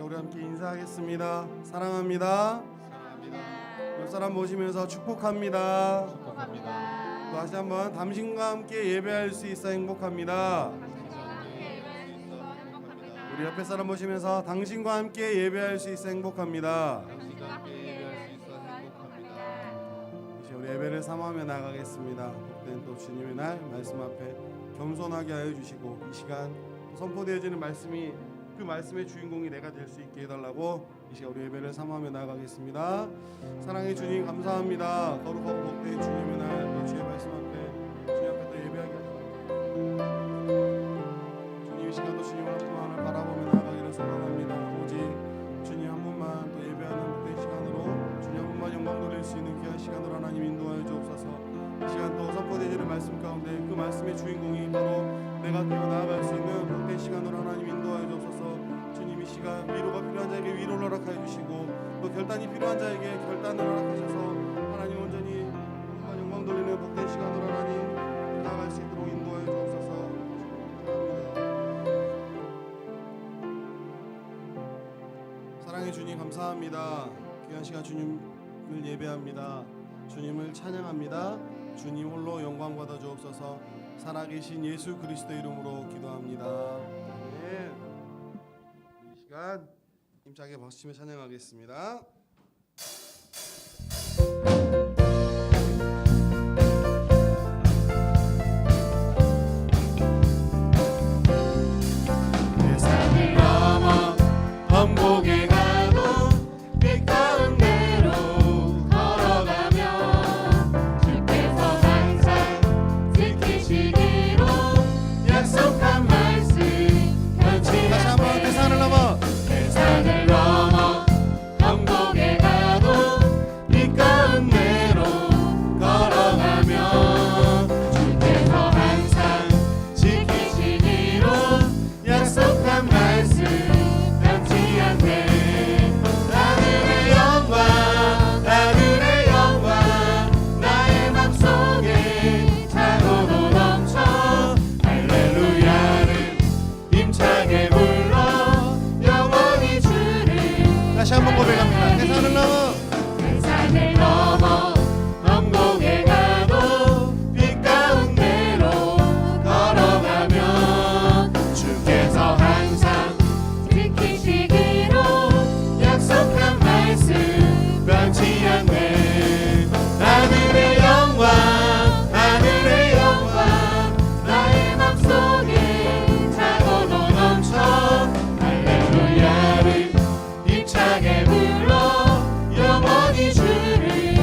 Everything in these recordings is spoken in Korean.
우리 함께 인사하겠습니다. 사랑합니다. 옆 사람 보시면서 축복합니다. 또 다시 한번 당신과 함께 예배할 수 있어 행복합니다. 우리 옆에 사람 보시면서 당신과 함께 예배할 수 있어 행복합니다. 이제 우리 예배를 사모하며 나가겠습니다. 복된 또 주님의 날 말씀 앞에 겸손하게 하여 주시고 이 시간 선포되어지는 말씀이 그 말씀의 주인공이 내가 될 수 있게 해달라고 이 시간 우리 예배를 사모하며 나가겠습니다. 사랑의 주님 감사합니다. 거룩하고 복된 주님의 날 또 주의 말씀 앞에 주님 앞에 또 예배하게 주님 이 시간도 주님의 한분만을 바라보며 나아가기를 소망합니다. 오직 주님 한 분만 또 예배하는 복된 시간으로 주님 한 분만 영광 돌릴 수 있는 귀한 시간으로 하나님 인도하여 주옵소서. 이 시간 또 선포되어지는 말씀 가운데 그 말씀의 주인공이 바로 내가 되어 나아갈 수 있는 복된 시간으로 하나님 인도하여 주옵소서. 주님 이 시간 위로가 필요한 자에게 위로를 허락하여 주시고 또 결단이 필요한 자에게 결단을 허락하셔서 하나님 온전히 영광 돌리는 복된 시간으로 하나님 나아갈 수 있도록 인도하여 주옵소서. 사랑의 주님 감사합니다. 귀한 시간 주님을 예배합니다. 주님을 찬양합니다. 주님 홀로 영광 받아 주옵소서. 살아계신 예수 그리스도 이름으로 기도합니다. 아멘. 이 시간 힘차게 박수치며 찬양하겠습니다. 세상을 넘어 범곡에 가도 빛 가운데로 걸어가며 주께서 항상 지키시기로 약속한 말씀 변치 다시 한번 않네. 대산을 넘어 세상을 넘어 범곡에 가도 빛 가운데로 걸어가며 주께서 항상 지키시기로 약속한 말씀 변치 않네. 하늘의 영광 하늘의 영광 나의 맘속에 차고도 넘쳐 할렐루야를 힘차게 불러 영원히 주를 다시 한번 고백합니다. 대산을 넘어 세상을 넘어 범곡에 가도 빛 가운데로 걸어가며 주께서 항상 지키시기로 약속한 말씀 변치 않네. 하늘의 영광 하늘의 영광 나의 맘속에 차고도 넘쳐 할렐루야를 힘차게 불러 영원히 주를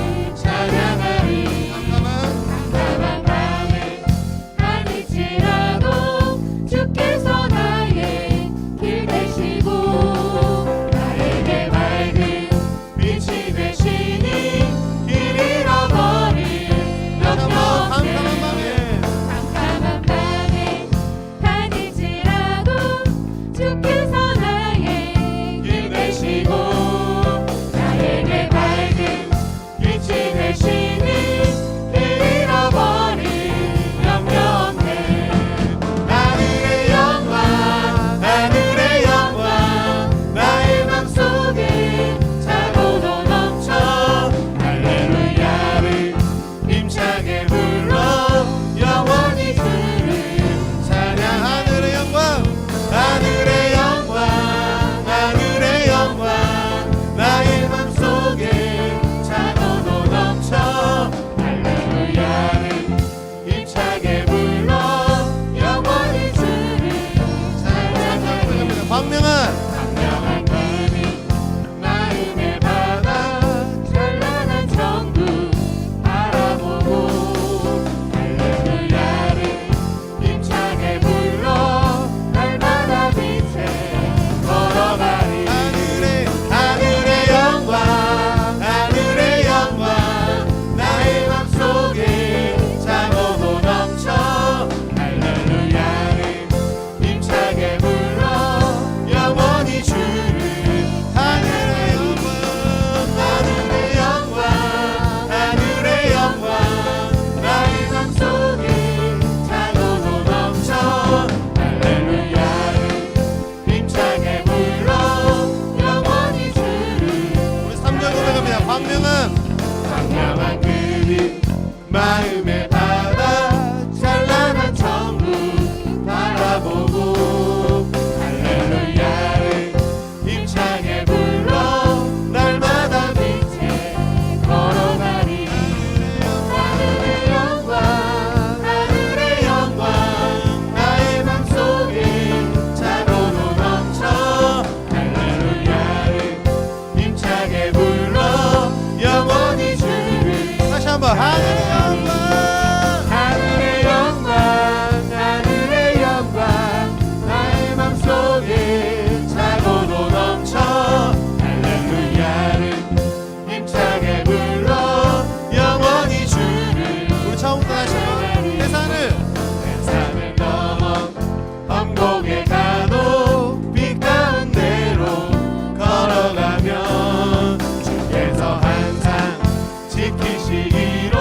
영광 하늘의 영광 하늘의 영광 나의 맘속에 차고도 넘쳐 할렐루야를 힘차게 불러 영원히 주를 우리 처음부터 다시 산을 넘어 엄곡에 가도 빛 가운데로 걸어가면 주께서 항상 지키시기로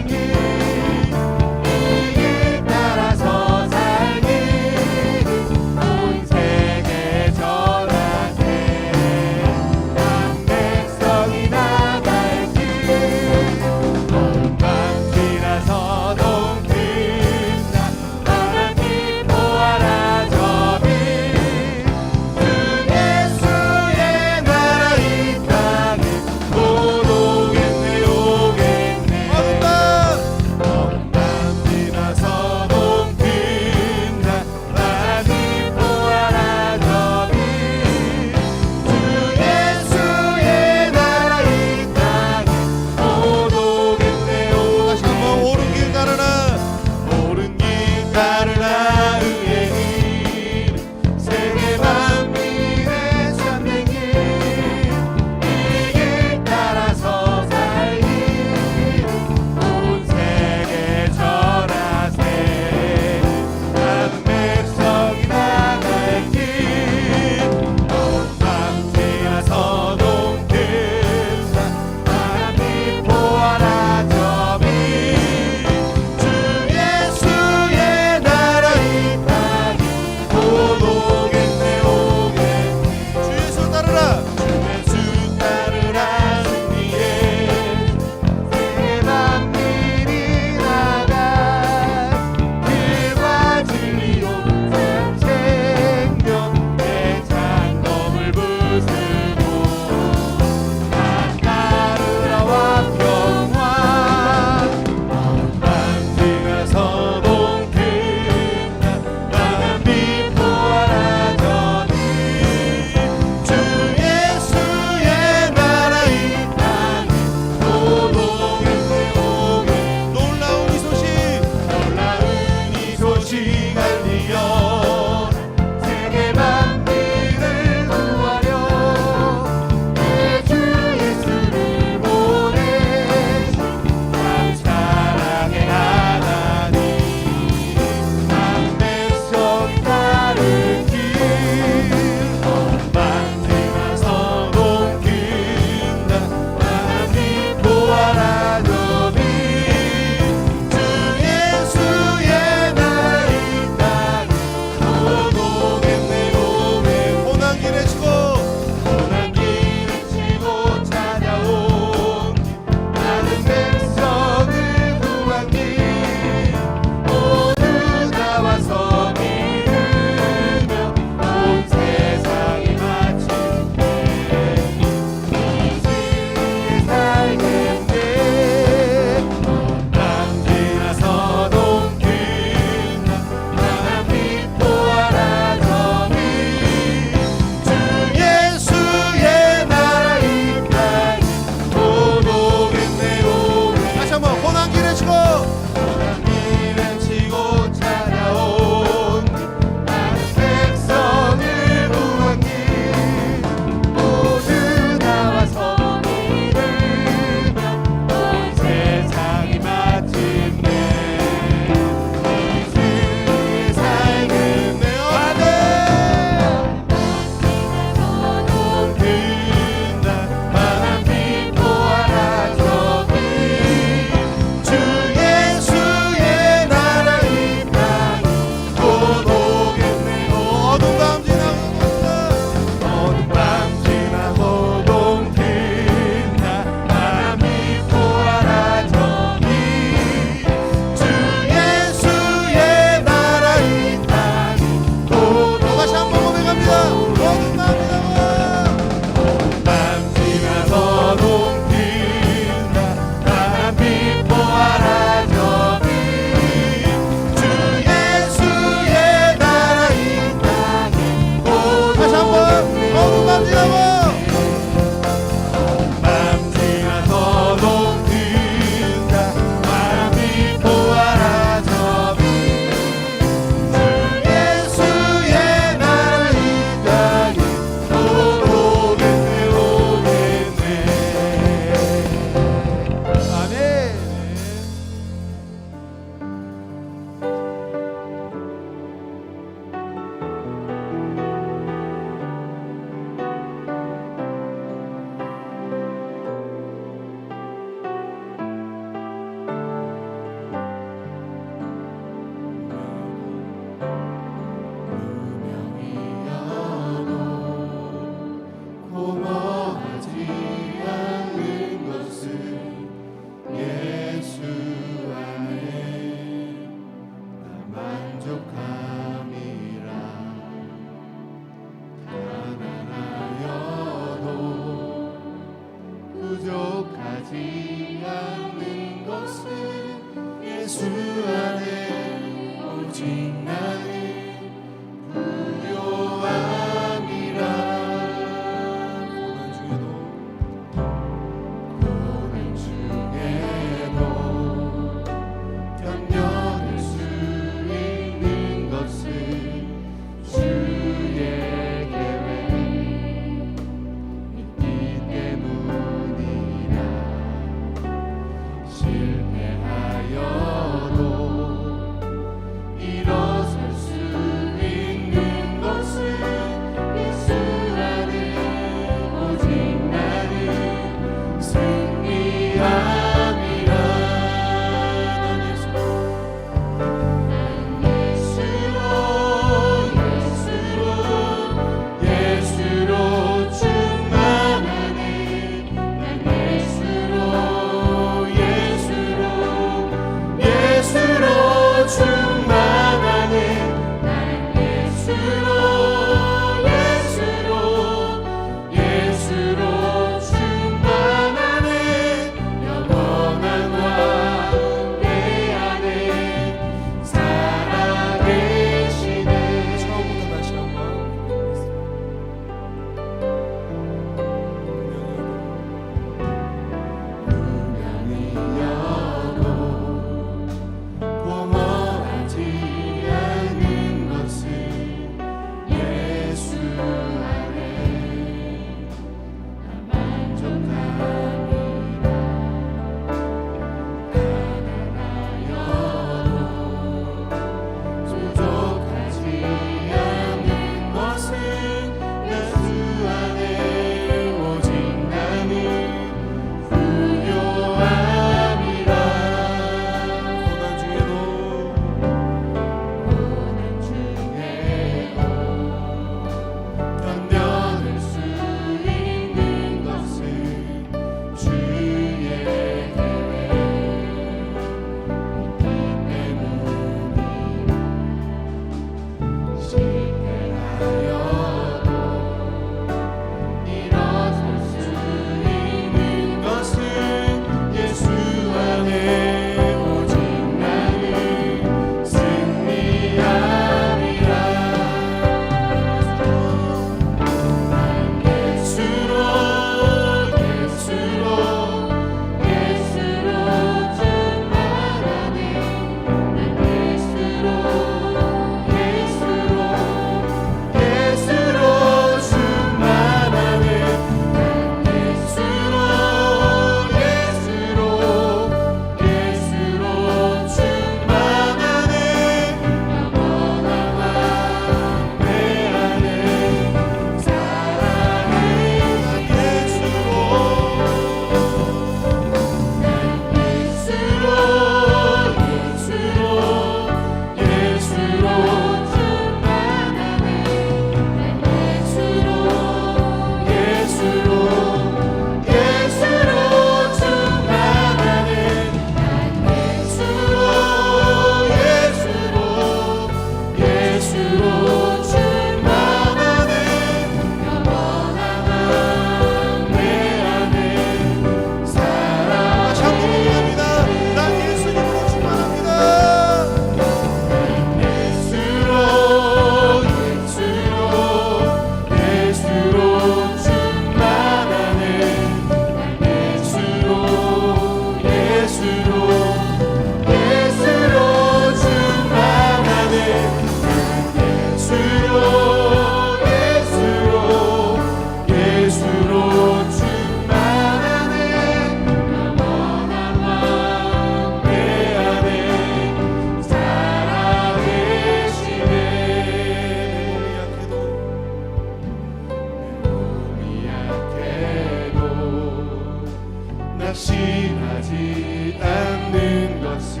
불확실하지 않는 것은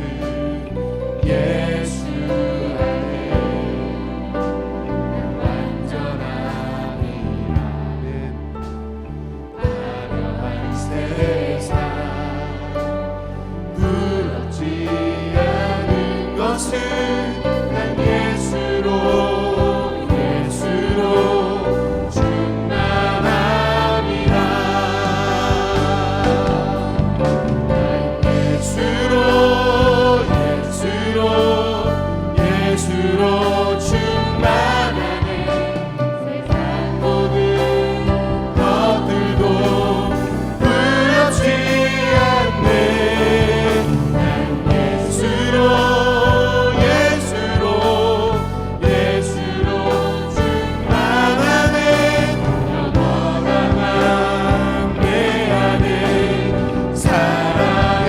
예수 안에 완전함이라는 화려한 세상 부럽지 않은 것은 난 예수로 예수로 충만하네. 세상 모든 것들도 두렵지 않네. 난 예수로 충만하네. 영원한 내 안에 사랑해.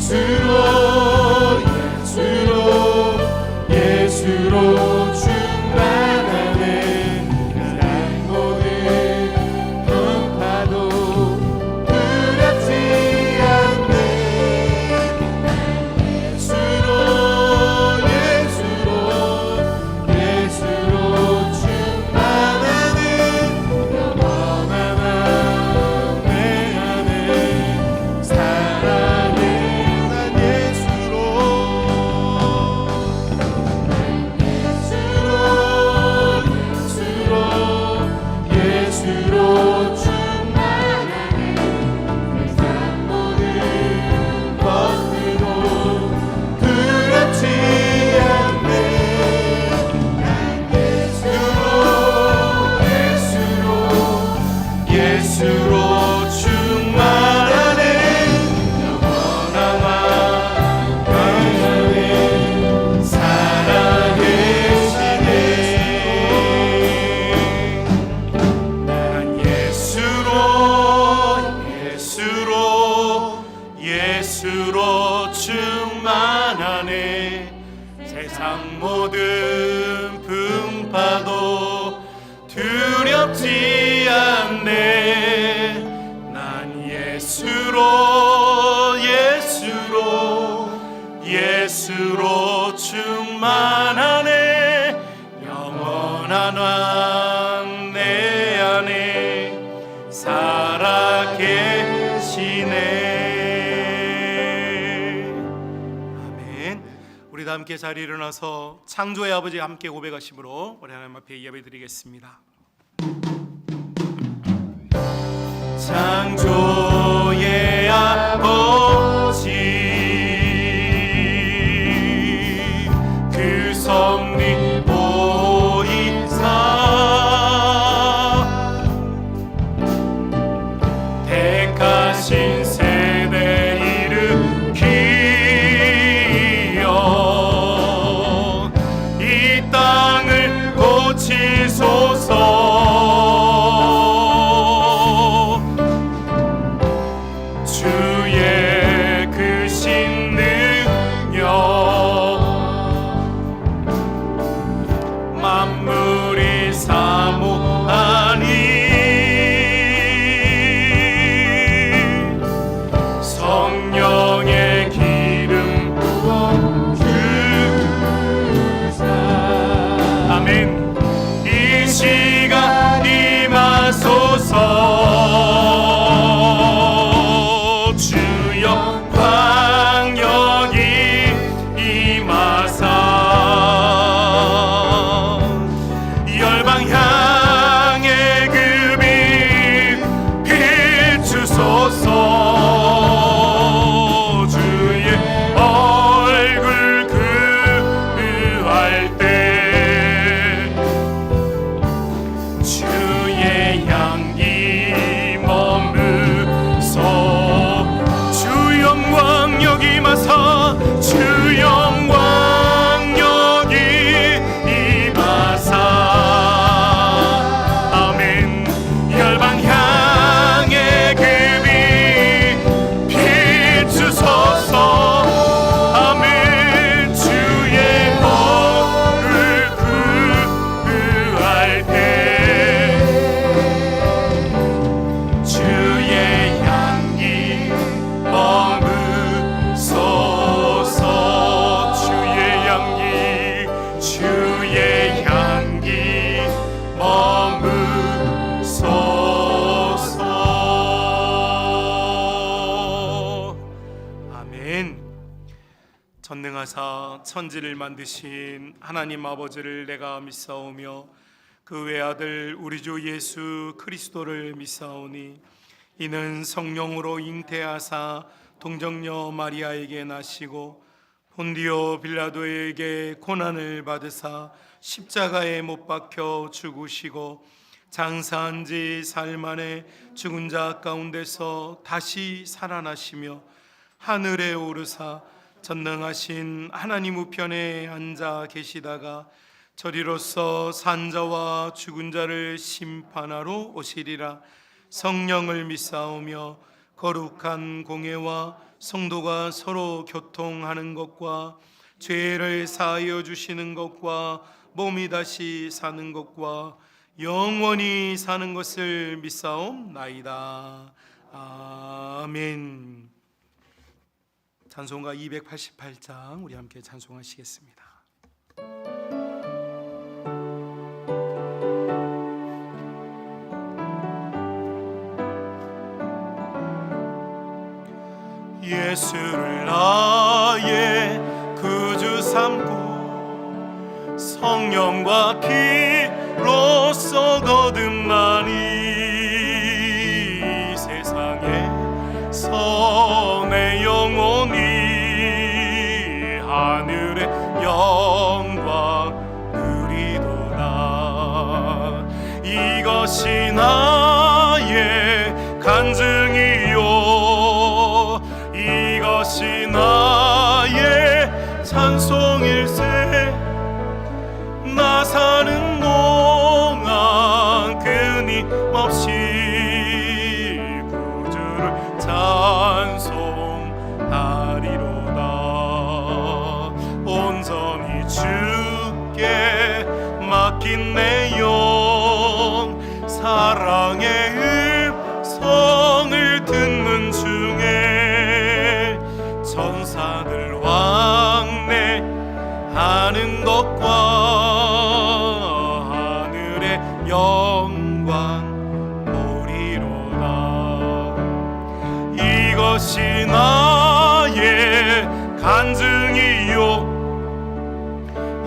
예수로 충만하네. 세상 모든 풍파도 두렵지 않네. 예수로 충만하네. 영원한 내 안에 사랑해. 난 예수로 충만하네. 세상 모든 것들도 두렵지 않네. 난 예수로 충만하네. 영원한 내 안에 살아계시네. 난 예수로 충만하네. 세상 모든 풍파도 두렵지 않네. 난 예수로 충만하네. 영원한 왕 내 안에 살아계시네. 아멘. 우리 다 함께 자리에 일어나서 창조의 아버지 함께 고백하심으로 우리 하나님 앞에 예배드리겠습니다. 창조의 아버지 그 섭리 보이사 택하신 세대 일으키어 이 땅을 고치소서. 전능하사 천지를 만드신 하나님 아버지를 내가 믿사오며 그 외아들 우리 주 예수 그리스도를 믿사오니 이는 성령으로 잉태하사 동정녀 마리아에게 나시고 본디오 빌라도에게 고난을 받으사 십자가에 못 박혀 죽으시고 장사한 지 사흘 만에 죽은 자 가운데서 다시 살아나시며 하늘에 오르사 전능하신 하나님 우편에 앉아 계시다가 저리로서 산자와 죽은 자를 심판하러 오시리라. 성령을 믿사오며 거룩한 공예와 성도가 서로 교통하는 것과 죄를 사하여 주시는 것과 몸이 다시 사는 것과 영원히 사는 것을 믿사옵나이다. 아멘. 찬송가 288장 우리 함께 찬송하시겠습니다. 예수를 나의 구주 삼고 성령과 피로써 거듭나니 세상에서 내 영혼이 하늘의 영광 누리도다. 이것이 나의 간증이요 이것이 나의 찬송일세. 나 사는 동안 끊임없이 구주를 찬송하리로다. 온전히 주께 맡긴 내 영 사랑의 음성을 듣는 중에 천사들 왕래하는 것과 하늘의 영광 보리로다. 이것이 나의 간증이요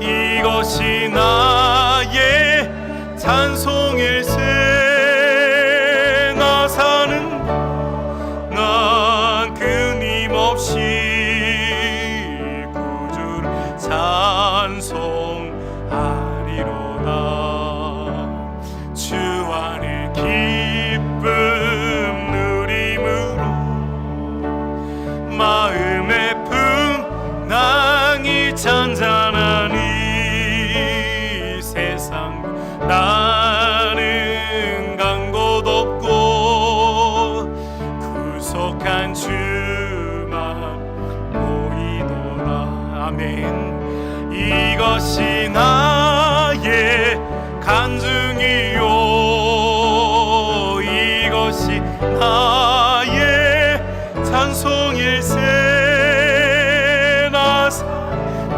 이것이 나의 찬송일세. 나 사는 난 끊임없이 구주를 찬송하리로다. 주 안에 기쁨 누림으로 마음의 풍랑이 잔잔하니 세상 나는 간 곳 없고 구속한 주만 보이도다. 아멘. 이것이 나의 간증이요 이것이 나의 찬송일세. 나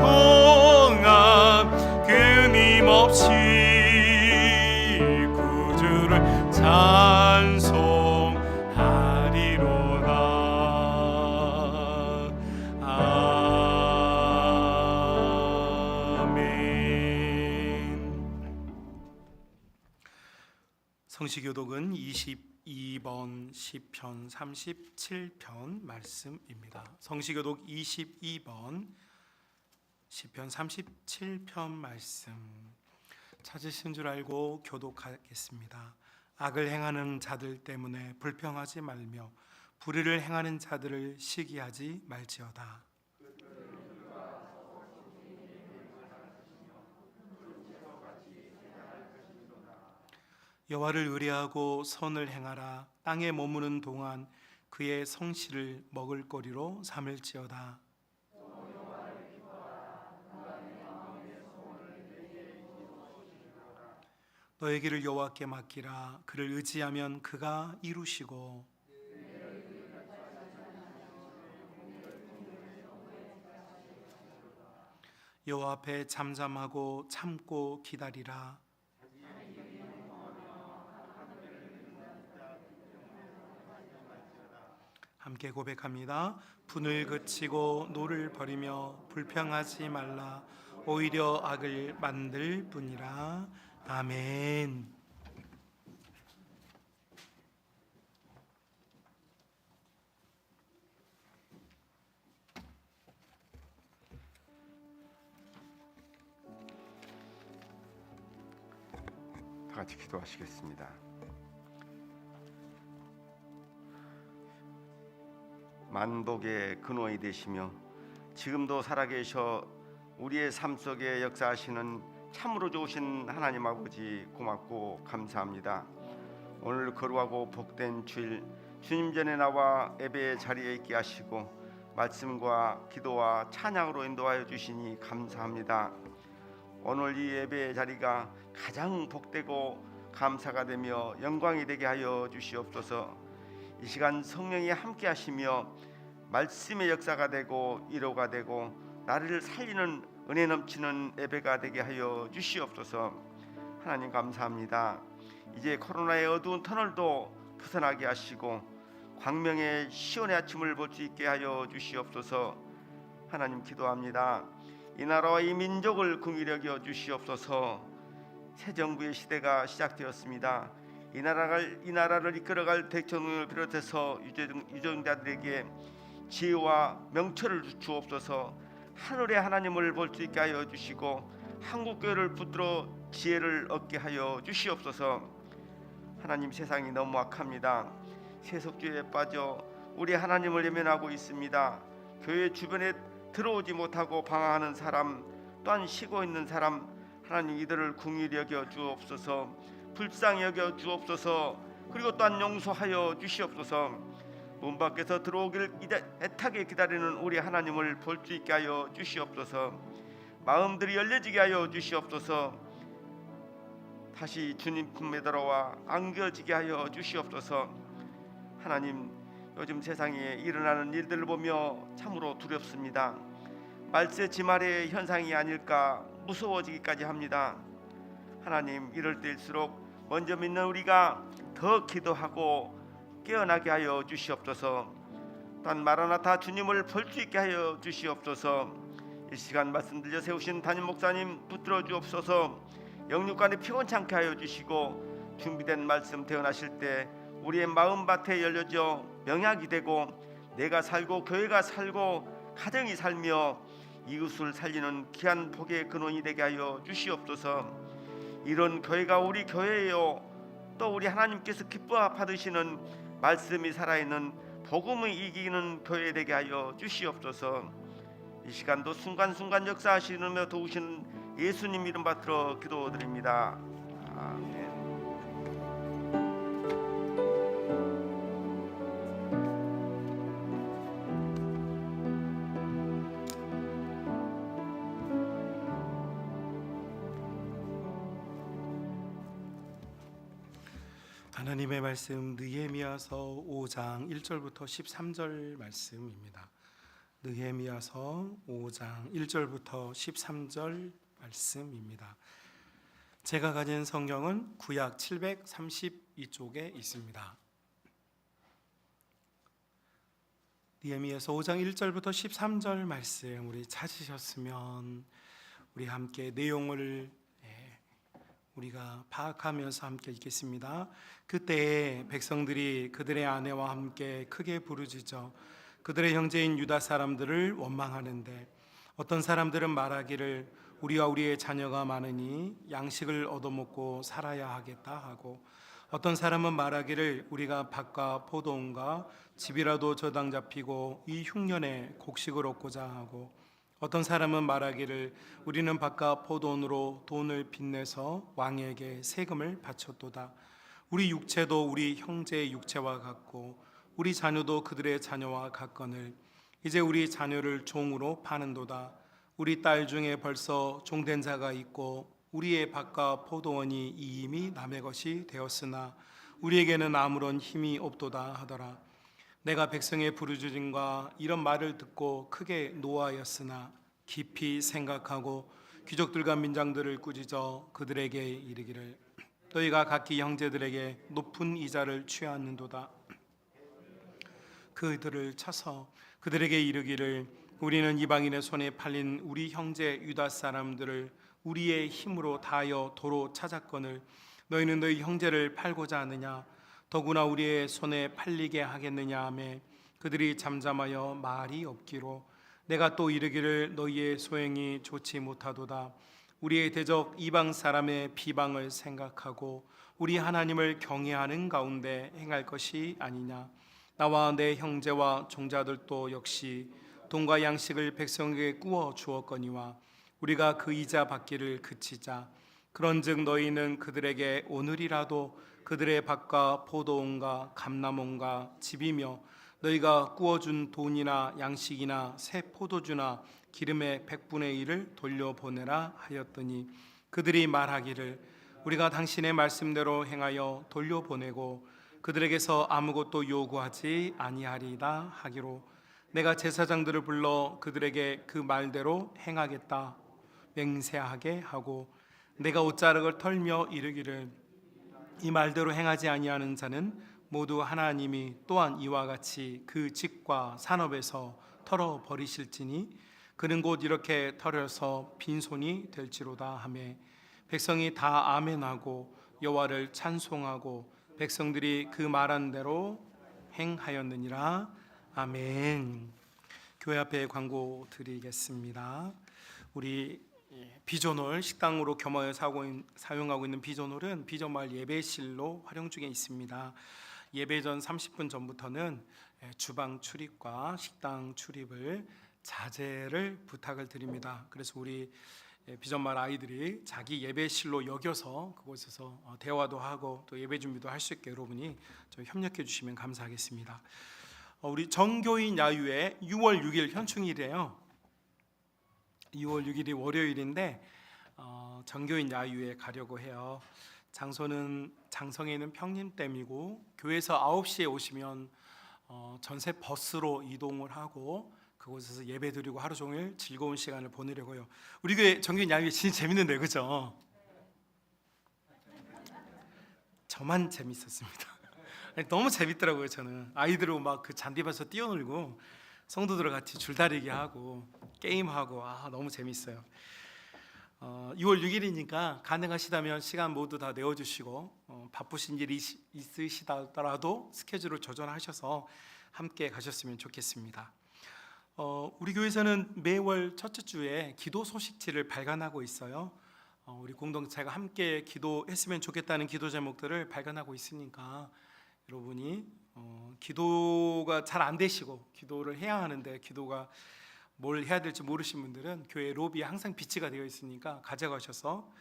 동안 끊임없이 구주를 찬송하리로다. 아멘. 성시교독은 22번 시편 37편 말씀입니다. 성시교독 22번 시편 37편 말씀 찾으신 줄 알고 교독하겠습니다. 악을 행하는 자들 때문에 불평하지 말며 불의를 행하는 자들을 시기하지 말지어다. 여호와를 의뢰하고 선을 행하라. 땅에 머무는 동안 그의 성실을 먹을거리로 삼을지어다. 너의 길을 여호와께 맡기라. 그를 의지하면 그가 이루시고 여호와 앞에 잠잠하고 참고 기다리라. 함께 고백합니다. 분을 그치고 노를 버리며 불평하지 말라. 오히려 악을 만들 뿐이라. 아멘. 다 같이 기도하시겠습니다. 만복의 근원이 되시며 지금도 살아계셔 우리의 삶 속에 역사하시는 참으로 좋으신 하나님 아버지, 고맙고 감사합니다. 오늘 거룩하고 복된 주일, 주님 전에 나와 예배의 자리에 있게 하시고 말씀과 기도와 찬양으로 인도하여 주시니 감사합니다. 오늘 이 예배의 자리가 가장 복되고 감사가 되며 영광이 되게 하여 주시옵소서. 이 시간 성령이 함께 하시며 말씀의 역사가 되고 위로가 되고 나를 살리는 은혜 넘치는 예배가 되게 하여 주시옵소서. 하나님 감사합니다. 이제 코로나의 어두운 터널도 벗어나게 하시고 광명의 시온의 아침을 볼 수 있게 하여 주시옵소서. 하나님 기도합니다. 이 나라와 이 민족을 긍휼히 여겨 주시옵소서. 새 정부의 시대가 시작되었습니다. 이 나라를 이끌어갈 대통령을 비롯해서 유정자들에게 지혜와 명철을 주옵소서. 하늘의 하나님을 볼 수 있게 하여 주시고 한국교회를 붙들어 지혜를 얻게 하여 주시옵소서. 하나님, 세상이 너무 악합니다. 세속주의에 빠져 우리 하나님을 외면하고 있습니다. 교회 주변에 들어오지 못하고 방황하는 사람, 또한 쉬고 있는 사람, 하나님 이들을 긍휼히 여겨 주옵소서. 불쌍히 여겨 주옵소서. 그리고 또한 용서하여 주시옵소서. 문 밖에서 들어오기를 애타게 기다리는 우리 하나님을 볼 수 있게 하여 주시옵소서. 마음들이 열려지게 하여 주시옵소서. 다시 주님 품에 들어와 안겨지게 하여 주시옵소서. 하나님, 요즘 세상에 일어나는 일들을 보며 참으로 두렵습니다. 말세지말의 현상이 아닐까 무서워지기까지 합니다. 하나님, 이럴 때일수록 먼저 믿는 우리가 더 기도하고 깨어나게 하여 주시옵소서. 또한 마라나타 주님을 볼 수 있게 하여 주시옵소서. 이 시간 말씀 들려 세우신 담임 목사님 붙들어 주옵소서. 영육간에 피곤찮게 하여 주시고 준비된 말씀 태어나실 때 우리의 마음밭에 열려져 명약이 되고 내가 살고 교회가 살고 가정이 살며 이웃을 살리는 귀한 복의 근원이 되게 하여 주시옵소서. 이런 교회가 우리 교회예요. 또 우리 하나님께서 기뻐 받으시는 말씀이 살아있는 복음을 이기는 교회 되게 하여 주시옵소서. 이 시간도 순간순간 역사하시며 도우시는 예수님 이름 받들어 기도드립니다. 아멘. 하나님의 말씀 느헤미야서 5장 1절부터 13절 말씀입니다. 느헤미야서 5장 1절부터 13절 말씀입니다. 제가 가진 성경은 구약 732쪽에 있습니다. 느헤미야서 5장 1절부터 13절 말씀 우리 찾으셨으면 우리 함께 내용을 우리가 파악하면서 함께 읽겠습니다. 그때 백성들이 그들의 아내와 함께 크게 부르짖어 그들의 형제인 유다 사람들을 원망하는데 어떤 사람들은 말하기를 우리와 우리의 자녀가 많으니 양식을 얻어먹고 살아야 하겠다 하고 어떤 사람은 말하기를 우리가 밭과 포도원과 집이라도 저당 잡히고 이 흉년에 곡식을 얻고자 하고 어떤 사람은 말하기를 우리는 밭과 포도원으로 돈을 빚내서 왕에게 세금을 바쳤도다. 우리 육체도 우리 형제의 육체와 같고 우리 자녀도 그들의 자녀와 같거늘 이제 우리 자녀를 종으로 파는도다. 우리 딸 중에 벌써 종된 자가 있고 우리의 밭과 포도원이 이미 남의 것이 되었으나 우리에게는 아무런 힘이 없도다 하더라. 내가 백성의 부르짖음과 이런 말을 듣고 크게 노하였으나 깊이 생각하고 귀족들과 민장들을 꾸짖어 그들에게 이르기를 너희가 각기 형제들에게 높은 이자를 취하는도다. 그들을 쳐서 그들에게 이르기를 우리는 이방인의 손에 팔린 우리 형제 유다 사람들을 우리의 힘으로 다하여 도로 찾았거늘 너희는 너희 형제를 팔고자 하느냐 더구나 우리의 손에 팔리게 하겠느냐 하매 그들이 잠잠하여 말이 없기로 내가 또 이르기를 너희의 소행이 좋지 못하도다 우리의 대적 이방 사람의 비방을 생각하고 우리 하나님을 경외하는 가운데 행할 것이 아니냐 나와 내 형제와 종자들도 역시 돈과 양식을 백성에게 구워 주었거니와 우리가 그 이자 받기를 그치자 그런즉 너희는 그들에게 오늘이라도 그들의 밭과 포도원과 감람원과 집이며 너희가 구워준 돈이나 양식이나 새 포도주나 기름의 100분의 1을 돌려보내라 하였더니 그들이 말하기를 우리가 당신의 말씀대로 행하여 돌려보내고 그들에게서 아무것도 요구하지 아니하리이다 하기로 내가 제사장들을 불러 그들에게 그 말대로 행하겠다 맹세하게 하고 내가 옷자락을 털며 이르기를 이 말대로 행하지 아니하는 자는 모두 하나님이 또한 이와 같이 그 직과 산업에서 털어 버리실지니 그는 곧 이렇게 털어서 빈손이 될지로다 하매 백성이 다 아멘하고 여호와를 찬송하고 백성들이 그 말한 대로 행하였느니라. 아멘. 교회 앞에 광고 드리겠습니다. 우리 비전홀 식당으로 겸하여 사용하고 있는 비전홀은 비전마을 예배실로 활용 중에 있습니다. 예배 전 30분 전부터는 주방 출입과 식당 출입을 자제를 부탁을 드립니다. 그래서 우리 비전마을 아이들이 자기 예배실로 여겨서 그곳에서 대화도 하고 또 예배 준비도 할 수 있게 여러분이 좀 협력해 주시면 감사하겠습니다. 우리 정교인 야유회 6월 6일 현충일이에요. 6월 6일이 월요일인데 정교인 야유회 가려고 해요. 장소는 장성에 있는 평림댐이고 교회에서 9시에 오시면 전세 버스로 이동을 하고 그곳에서 예배 드리고 하루 종일 즐거운 시간을 보내려고요. 우리 교회 정교인 야유회 진짜 재밌는데 그죠? 저만 재밌었습니다. 너무 재밌더라고요. 저는 아이들하고 막 그 잔디밭에서 뛰어놀고 성도들과 같이 줄다리기 하고 게임하고 너무 재밌어요. 6월 6일이니까 가능하시다면 시간 모두 다 내어주시고 바쁘신 일이 있으시더라도 스케줄을 조정하셔서 함께 가셨으면 좋겠습니다. 우리 교회에서는 매월 첫째 주에 기도 소식지를 발간하고 있어요. 우리 공동체가 함께 기도했으면 좋겠다는 기도 제목들을 발간하고 있으니까 여러분이 기도가 잘 안 되시고 기도를 해야 하는데 기도가 뭘 해야 될지 모르신 분들은 교회 로비에 항상 비치가 되어 있으니까 가져가셔서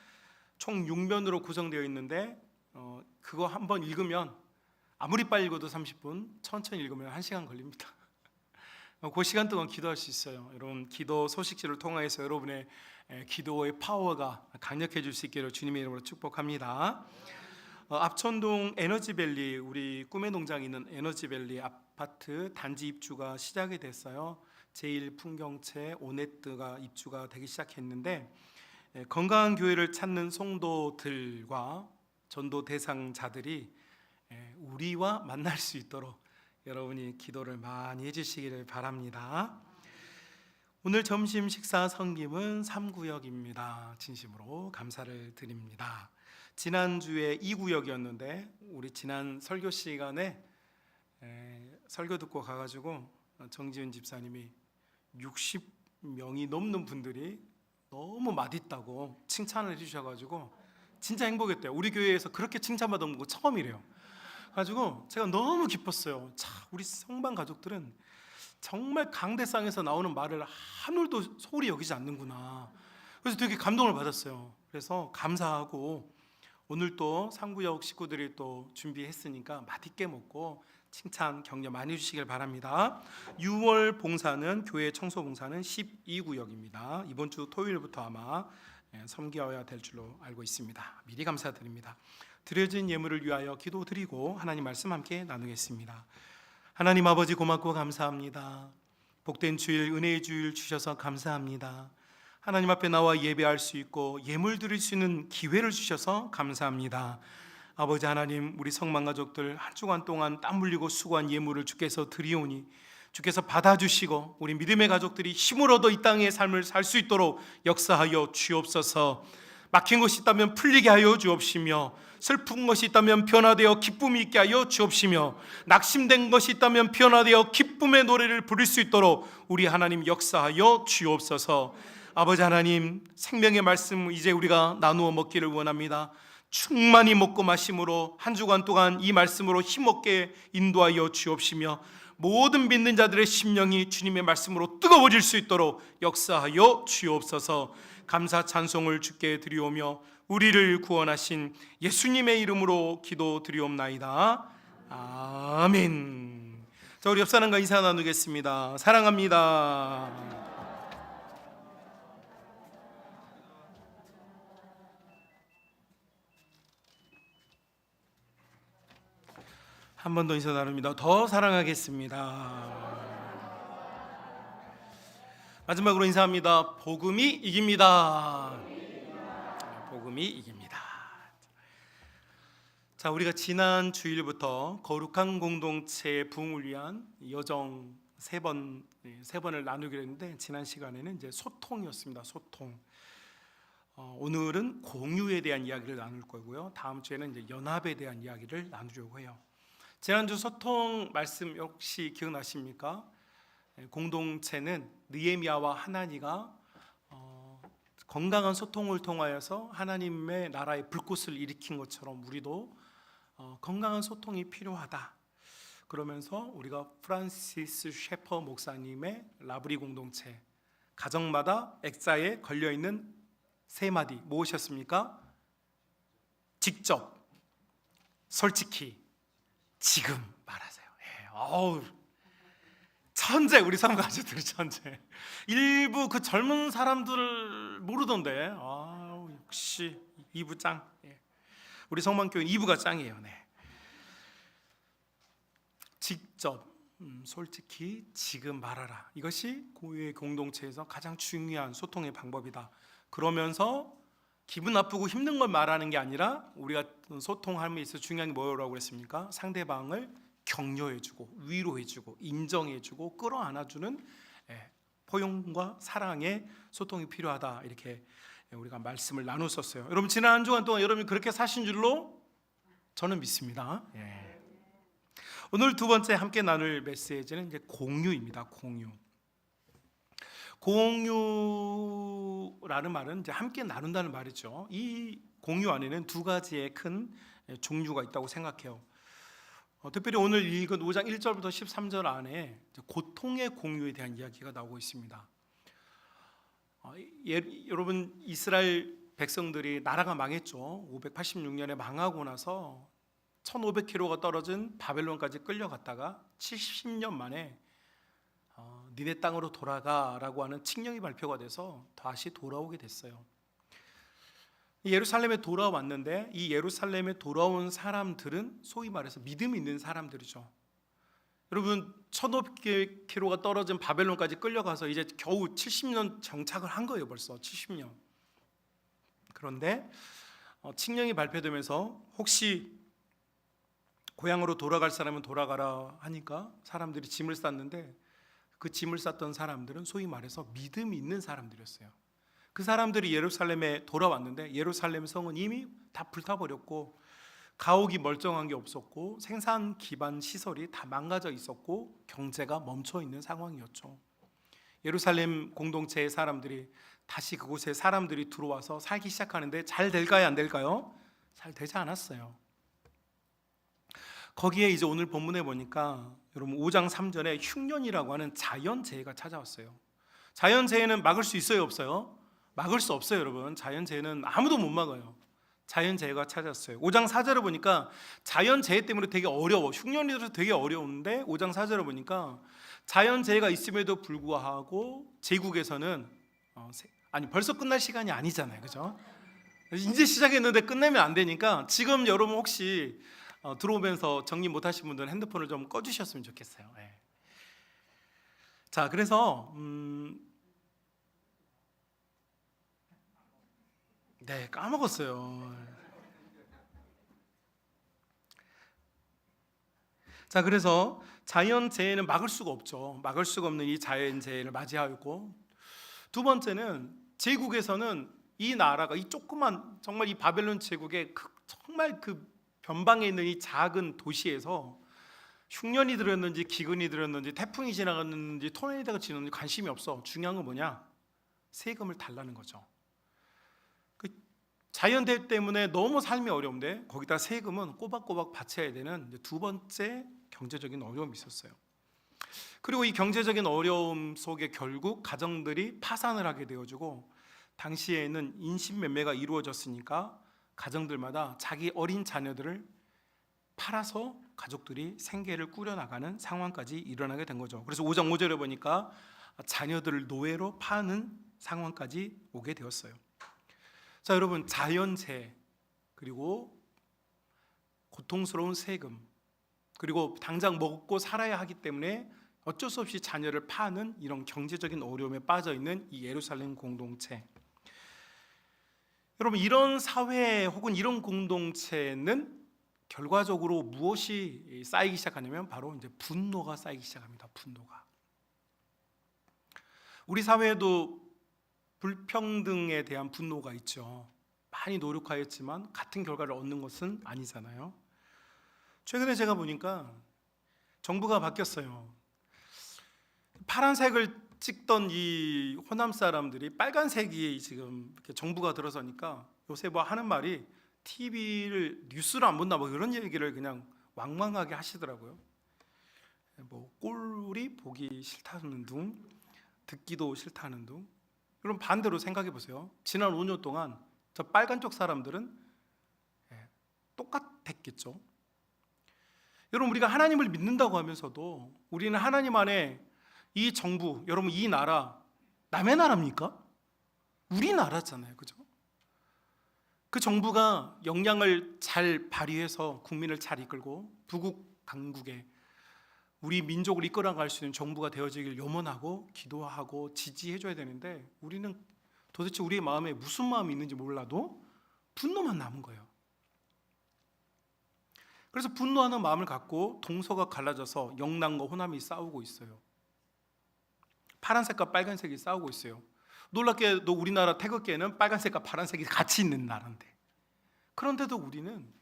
총 6면으로 구성되어 있는데 그거 한번 읽으면 아무리 빨리 읽어도 30분, 천천히 읽으면 1시간 걸립니다. 그 시간 동안 기도할 수 있어요. 여러분 기도 소식지를 통해서 여러분의 기도의 파워가 강력해질 수 있기를 주님의 이름으로 축복합니다. 압천동 에너지밸리 우리 꿈의 농장이 있는 에너지밸리 아파트 단지 입주가 시작이 됐어요. 제1풍경채 오네트가 입주가 되기 시작했는데 건강한 교회를 찾는 성도들과 전도 대상자들이 우리와 만날 수 있도록 여러분이 기도를 많이 해주시기를 바랍니다. 오늘 점심 식사 섬김은 3구역입니다. 진심으로 감사를 드립니다. 지난주에 2구역이었는데 우리 지난 설교 시간에 설교 듣고 가가지고 정지은 집사님이 60명이 넘는 분들이 너무 맛있다고 칭찬을 해주셔가지고 진짜 행복했대요. 우리 교회에서 그렇게 칭찬받은 거 처음이래요. 가지고 제가 너무 기뻤어요. 우리 성방 가족들은 정말 강대상에서 나오는 말을 한 올도 소홀히 여기지 않는구나. 그래서 되게 감동을 받았어요. 그래서 감사하고 오늘 또 3구역 식구들이 또 준비했으니까 맛있게 먹고 칭찬 격려 많이 해주시길 바랍니다. 6월 봉사는 교회 청소 봉사는 12구역입니다. 이번 주 토요일부터 아마 섬겨야 될 줄로 알고 있습니다. 미리 감사드립니다. 드려진 예물을 위하여 기도드리고 하나님 말씀 함께 나누겠습니다. 하나님 아버지 고맙고 감사합니다. 복된 주일 은혜의 주일 주셔서 감사합니다. 하나님 앞에 나와 예배할 수 있고 예물 드릴 수 있는 기회를 주셔서 감사합니다. 아버지 하나님, 우리 성만가족들 한 주간 동안 땀 흘리고 수고한 예물을 주께서 드리오니 주께서 받아주시고 우리 믿음의 가족들이 힘을 얻어 이 땅의 삶을 살 수 있도록 역사하여 주옵소서. 막힌 것이 있다면 풀리게 하여 주옵시며, 슬픈 것이 있다면 변화되어 기쁨이 있게 하여 주옵시며, 낙심된 것이 있다면 변화되어 기쁨의 노래를 부를 수 있도록 우리 하나님 역사하여 주옵소서. 아버지 하나님, 생명의 말씀 이제 우리가 나누어 먹기를 원합니다. 충만히 먹고 마심으로 한 주간 동안 이 말씀으로 힘없게 인도하여 주옵시며, 모든 믿는 자들의 심령이 주님의 말씀으로 뜨거워질 수 있도록 역사하여 주옵소서. 감사 찬송을 주께 드리오며 우리를 구원하신 예수님의 이름으로 기도드리옵나이다. 아멘. 자, 우리 옆 사람과 인사 나누겠습니다. 사랑합니다. 한 번 더 인사 나눕니다. 더 사랑하겠습니다. 마지막으로 인사합니다. 복음이 이깁니다. 복음이 이깁니다. 자, 우리가 지난 주일부터 거룩한 공동체의 부흥을 위한 여정 세 번을 나누기로 했는데, 지난 시간에는 이제 소통이었습니다. 소통. 오늘은 공유에 대한 이야기를 나눌 거고요. 다음 주에는 이제 연합에 대한 이야기를 나누려고 해요. 지난주 소통 말씀 혹시 기억나십니까? 공동체는 느헤미야와 하나니가 건강한 소통을 통하여서 하나님의 나라의 불꽃을 일으킨 것처럼 우리도 건강한 소통이 필요하다. 그러면서 우리가 프란시스 셰퍼 목사님의 라브리 공동체, 가정마다 액자에 걸려있는 세 마디 무엇이었습니까? 직접, 솔직히, 지금 말하세요. 어우, 천재, 우리 성가 가족들이 천재. 일부 그 젊은 사람들 모르던데. 역시 2부 짱. 우리 성만교회 2부가 짱이에요. 네. 직접, 솔직히, 지금 말하라. 이것이 교회 공동체에서 가장 중요한 소통의 방법이다. 그러면서 기분 나쁘고 힘든 걸 말하는 게 아니라, 우리가 소통함에 있어서 중요한 게 뭐라고 했습니까? 상대방을 격려해주고 위로해주고 인정해주고 끌어안아주는 포용과 사랑의 소통이 필요하다. 이렇게 우리가 말씀을 나눴었어요. 여러분, 지난 한 주간 동안 여러분이 그렇게 사신 줄로 저는 믿습니다. 오늘 두 번째 함께 나눌 메시지는 이제 공유입니다. 공유라는 말은 이제 함께 나눈다는 말이죠. 이 공유 안에는 두 가지의 큰 종류가 있다고 생각해요. 특별히 오늘 읽은 5장 1절부터 13절 안에 고통의 공유에 대한 이야기가 나오고 있습니다. 여러분, 이스라엘 백성들이 나라가 망했죠. 586년에 망하고 나서 1500km가 떨어진 바벨론까지 끌려갔다가 70년 만에 니네 땅으로 돌아가라고 하는 칙령이 발표가 돼서 다시 돌아오게 됐어요. 예루살렘에 돌아왔는데, 이 예루살렘에 돌아온 사람들은 소위 말해서 믿음이 있는 사람들이죠. 여러분, 1500km가 떨어진 바벨론까지 끌려가서 이제 겨우 70년 정착을 한 거예요. 벌써 70년. 그런데 칙령이 발표되면서 혹시 고향으로 돌아갈 사람은 돌아가라 하니까 사람들이 짐을 쌌는데, 그 짐을 쌌던 사람들은 소위 말해서 믿음이 있는 사람들이었어요. 그 사람들이 예루살렘에 돌아왔는데, 예루살렘 성은 이미 다 불타버렸고 가옥이 멀쩡한 게 없었고 생산 기반 시설이 다 망가져 있었고 경제가 멈춰 있는 상황이었죠. 예루살렘 공동체의 사람들이 다시 그곳에 사람들이 들어와서 살기 시작하는데 잘 될까요? 안 될까요? 잘 되지 않았어요. 거기에 이제 오늘 본문에 보니까 여러분 5장 3절에 흉년이라고 하는 자연재해가 찾아왔어요. 자연재해는 막을 수 있어요, 없어요? 막을 수 없어요, 여러분. 자연재해는 아무도 못 막아요. 자연재해가 찾아왔어요. 5장 4절을 보니까 자연재해 때문에 되게 어려워. 흉년이라서 되게 어려운데 5장 4절을 보니까 자연재해가 있음에도 불구하고 제국에서는 벌써 끝날 시간이 아니잖아요, 그죠? 이제 시작했는데 끝내면 안 되니까 지금 여러분 혹시 들어오면서 정리 못하신 분들은 핸드폰을 좀 꺼주셨으면 좋겠어요. 자, 그래서 네, 까먹었어요. 자, 그래서 자연재해는 막을 수가 없죠. 막을 수가 없는 이 자연재해를 맞이하였고, 두 번째는 제국에서는 이 나라가 이 조그만 정말 이 바벨론 제국의 정말 그 변방에 있는 이 작은 도시에서 흉년이 들었는지 기근이 들었는지 태풍이 지나갔는지 토네이도가 지났는지 관심이 없어. 중요한 건 뭐냐? 세금을 달라는 거죠. 그 자연재해 때문에 너무 삶이 어려운데 거기다 세금은 꼬박꼬박 바쳐야 되는 두 번째 경제적인 어려움이 있었어요. 그리고 이 경제적인 어려움 속에 결국 가정들이 파산을 하게 되어지고, 당시에는 인신매매가 이루어졌으니까 가정들마다 자기 어린 자녀들을 팔아서 가족들이 생계를 꾸려나가는 상황까지 일어나게 된 거죠. 그래서 5장 5절에 보니까 자녀들을 노예로 파는 상황까지 오게 되었어요. 자, 여러분, 자연재해 그리고 고통스러운 세금 그리고 당장 먹고 살아야 하기 때문에 어쩔 수 없이 자녀를 파는 이런 경제적인 어려움에 빠져 있는 이 예루살렘 공동체. 여러분, 이런 사회 혹은 이런 공동체는 결과적으로 무엇이 쌓이기 시작하냐면 바로 이제 분노가 쌓이기 시작합니다. 분노가. 우리 사회에도 불평등에 대한 분노가 있죠. 많이 노력하였지만 같은 결과를 얻는 것은 아니잖아요. 최근에 제가 보니까 정부가 바뀌었어요. 파란색을 찍던 이 호남 사람들이 빨간색이 지금 이렇게 정부가 들어서니까 요새 뭐 하는 말이 TV를 뉴스를 안 본다 뭐 이런 얘기를 그냥 왕왕하게 하시더라고요. 뭐 꼴이 보기 싫다는 둥, 듣기도 싫다는 둥. 그럼 반대로 생각해 보세요. 지난 5년 동안 저 빨간 쪽 사람들은 똑같았겠죠. 여러분, 우리가 하나님을 믿는다고 하면서도 우리는 하나님 안에 이 정부, 여러분 이 나라 남의 나라입니까? 우리 나라잖아요, 그죠? 그 정부가 역량을 잘 발휘해서 국민을 잘 이끌고 부국 강국에 우리 민족을 이끌어갈 수 있는 정부가 되어지길 염원하고 기도하고 지지해줘야 되는데, 우리는 도대체 우리의 마음에 무슨 마음이 있는지 몰라도 분노만 남은 거예요. 그래서 분노하는 마음을 갖고 동서가 갈라져서 영남과 호남이 싸우고 있어요. 파란색과 빨간색이 싸우고 있어요. 놀랍게도 우리나라 태극기에는 빨간색과 파란색이 같이 있는 나라인데, 그런데도 우리는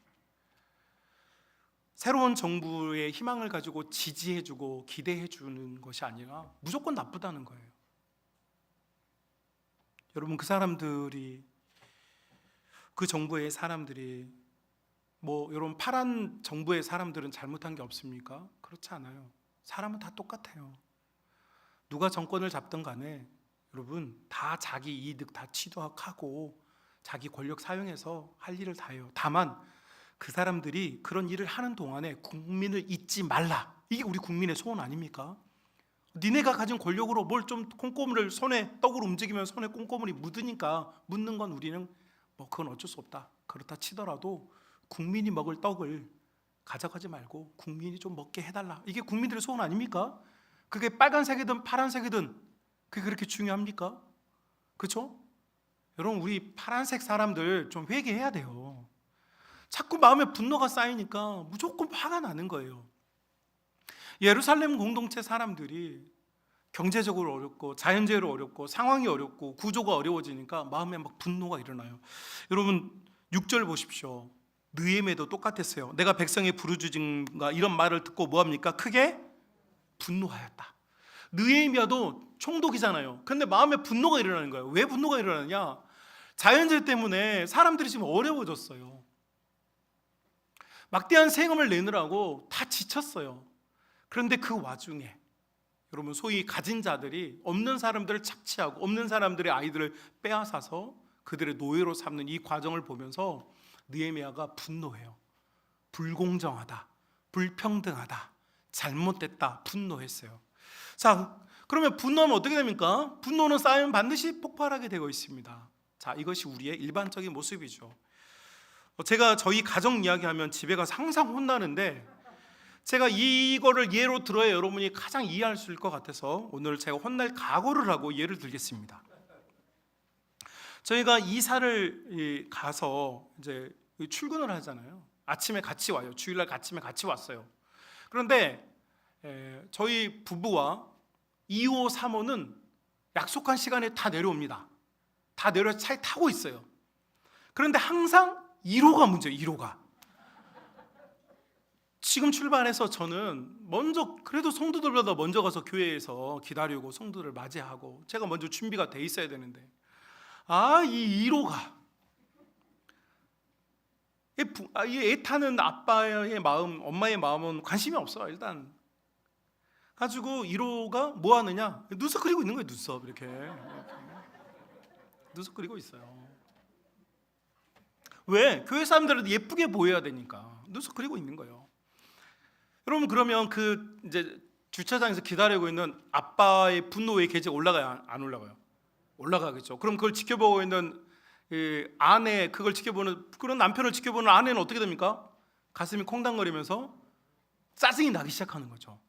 새로운 정부의 희망을 가지고 지지해주고 기대해주는 것이 아니라 무조건 나쁘다는 거예요. 여러분, 그 사람들이, 그 정부의 사람들이 여러분 파란 정부의 사람들은 잘못한 게 없습니까? 그렇지 않아요. 사람은 다 똑같아요. 누가 정권을 잡든 간에 여러분 다 자기 이득 다 취득하고 자기 권력 사용해서 할 일을 다 해요. 다만 그 사람들이 그런 일을 하는 동안에 국민을 잊지 말라. 이게 우리 국민의 소원 아닙니까? 니네가 가진 권력으로 뭘 좀 콩고물을 손에 떡을 움직이면 손에 콩고물이 묻으니까 묻는 건 우리는 그건 어쩔 수 없다. 그렇다 치더라도 국민이 먹을 떡을 가져가지 말고 국민이 좀 먹게 해달라. 이게 국민들의 소원 아닙니까? 그게 빨간색이든 파란색이든 그게 그렇게 중요합니까? 그렇죠? 여러분, 우리 파란색 사람들 좀 회개해야 돼요. 자꾸 마음에 분노가 쌓이니까 무조건 화가 나는 거예요. 예루살렘 공동체 사람들이 경제적으로 어렵고 자연재해로 어렵고 상황이 어렵고 구조가 어려워지니까 마음에 막 분노가 일어나요. 여러분 6절 보십시오. 느헤미야도 똑같았어요. 내가 백성의 부르짖음과 이런 말을 듣고 뭐합니까? 크게 분노하였다. 느헤미야도 총독이잖아요. 근데 마음에 분노가 일어나는 거예요. 왜 분노가 일어나냐? 자연재해 때문에 사람들이 지금 어려워졌어요. 막대한 세금을 내느라고 다 지쳤어요. 그런데 그 와중에 여러분 소위 가진 자들이 없는 사람들을 착취하고 없는 사람들의 아이들을 빼앗아서 그들의 노예로 삼는 이 과정을 보면서 느헤미야가 분노해요. 불공정하다, 불평등하다, 잘못됐다, 분노했어요. 자, 그러면 분노하면 어떻게 됩니까? 분노는 쌓이면 반드시 폭발하게 되어 있습니다. 자, 이것이 우리의 일반적인 모습이죠. 제가 저희 가정 이야기하면 집에 가서 항상 혼나는데, 제가 이거를 예로 들어야 여러분이 가장 이해할 수 있을 것 같아서 오늘 제가 혼날 각오를 하고 예를 들겠습니다. 저희가 이사를 가서 이제 출근을 하잖아요. 아침에 같이 와요. 주일날 아침에 같이 왔어요. 그런데 저희 부부와 2호, 3호는 약속한 시간에 다 내려옵니다. 다 내려서 차에 타고 있어요. 그런데 항상 1호가 문제예요. 1호가. 지금 출발해서 저는 먼저 그래도 성도들보다 먼저 가서 교회에서 기다리고 성도들을 맞이하고 제가 먼저 준비가 돼 있어야 되는데 이 1호가 이 애타는 아빠의 마음, 엄마의 마음은 관심이 없어요. 일단 가지고 1호가 뭐 하느냐? 눈썹 그리고 있는 거예요. 눈썹 이렇게 눈썹 그리고 있어요. 왜? 교회 사람들은 예쁘게 보여야 되니까 눈썹 그리고 있는 거예요. 여러분, 그러면 그 이제 주차장에서 기다리고 있는 아빠의 분노의 계지가 올라가요? 안 올라가요? 올라가겠죠. 그럼 그걸 지켜보고 있는 아내, 그걸 지켜보는 그런 남편을 지켜보는 아내는 어떻게 됩니까? 가슴이 콩당거리면서 짜증이 나기 시작하는 거죠.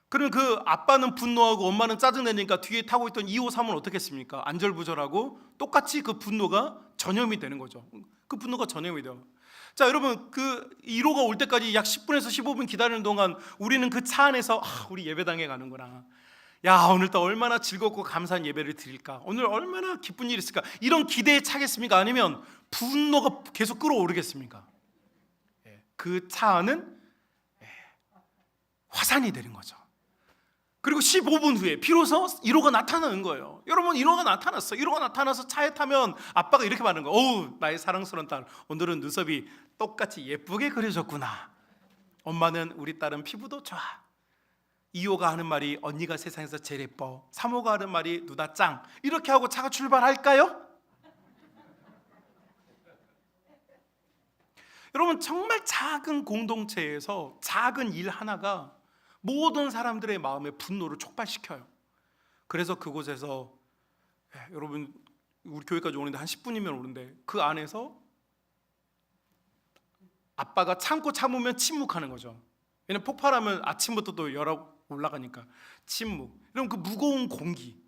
그럼 그 아빠는 분노하고 엄마는 짜증내니까 뒤에 타고 있던 2호, 3호는 어떻게 했습니까? 안절부절하고 똑같이 그 분노가 전염이 되는 거죠. 그 분노가 전염이 돼요. 자, 여러분, 그 1호가 올 때까지 약 10분에서 15분 기다리는 동안 우리는 그 차 안에서 우리 예배당에 가는구나, 야, 오늘 또 얼마나 즐겁고 감사한 예배를 드릴까, 오늘 얼마나 기쁜 일이 있을까, 이런 기대에 차겠습니까? 아니면 분노가 계속 끌어오르겠습니까? 그 차 안은 화산이 되는 거죠. 그리고 15분 후에 비로소 1호가 나타나는 거예요. 여러분, 1호가 나타났어. 1호가 나타나서 차에 타면 아빠가 이렇게 말하는 거예요. 어우, 나의 사랑스러운 딸, 오늘은 눈썹이 똑같이 예쁘게 그려졌구나. 엄마는 우리 딸은 피부도 좋아. 2호가 하는 말이 언니가 세상에서 제일 예뻐. 3호가 하는 말이 누나 짱. 이렇게 하고 차가 출발할까요? 여러분, 정말 작은 공동체에서 작은 일 하나가 모든 사람들의 마음의 분노를 촉발시켜요. 그래서 그곳에서 여러분, 우리 교회까지 오는데 한 10분이면 오는데 그 안에서 아빠가 참고 참으면 침묵하는 거죠. 왜냐면 폭발하면 아침부터 또 열어 올라가니까 침묵. 여러분, 그 무거운 공기,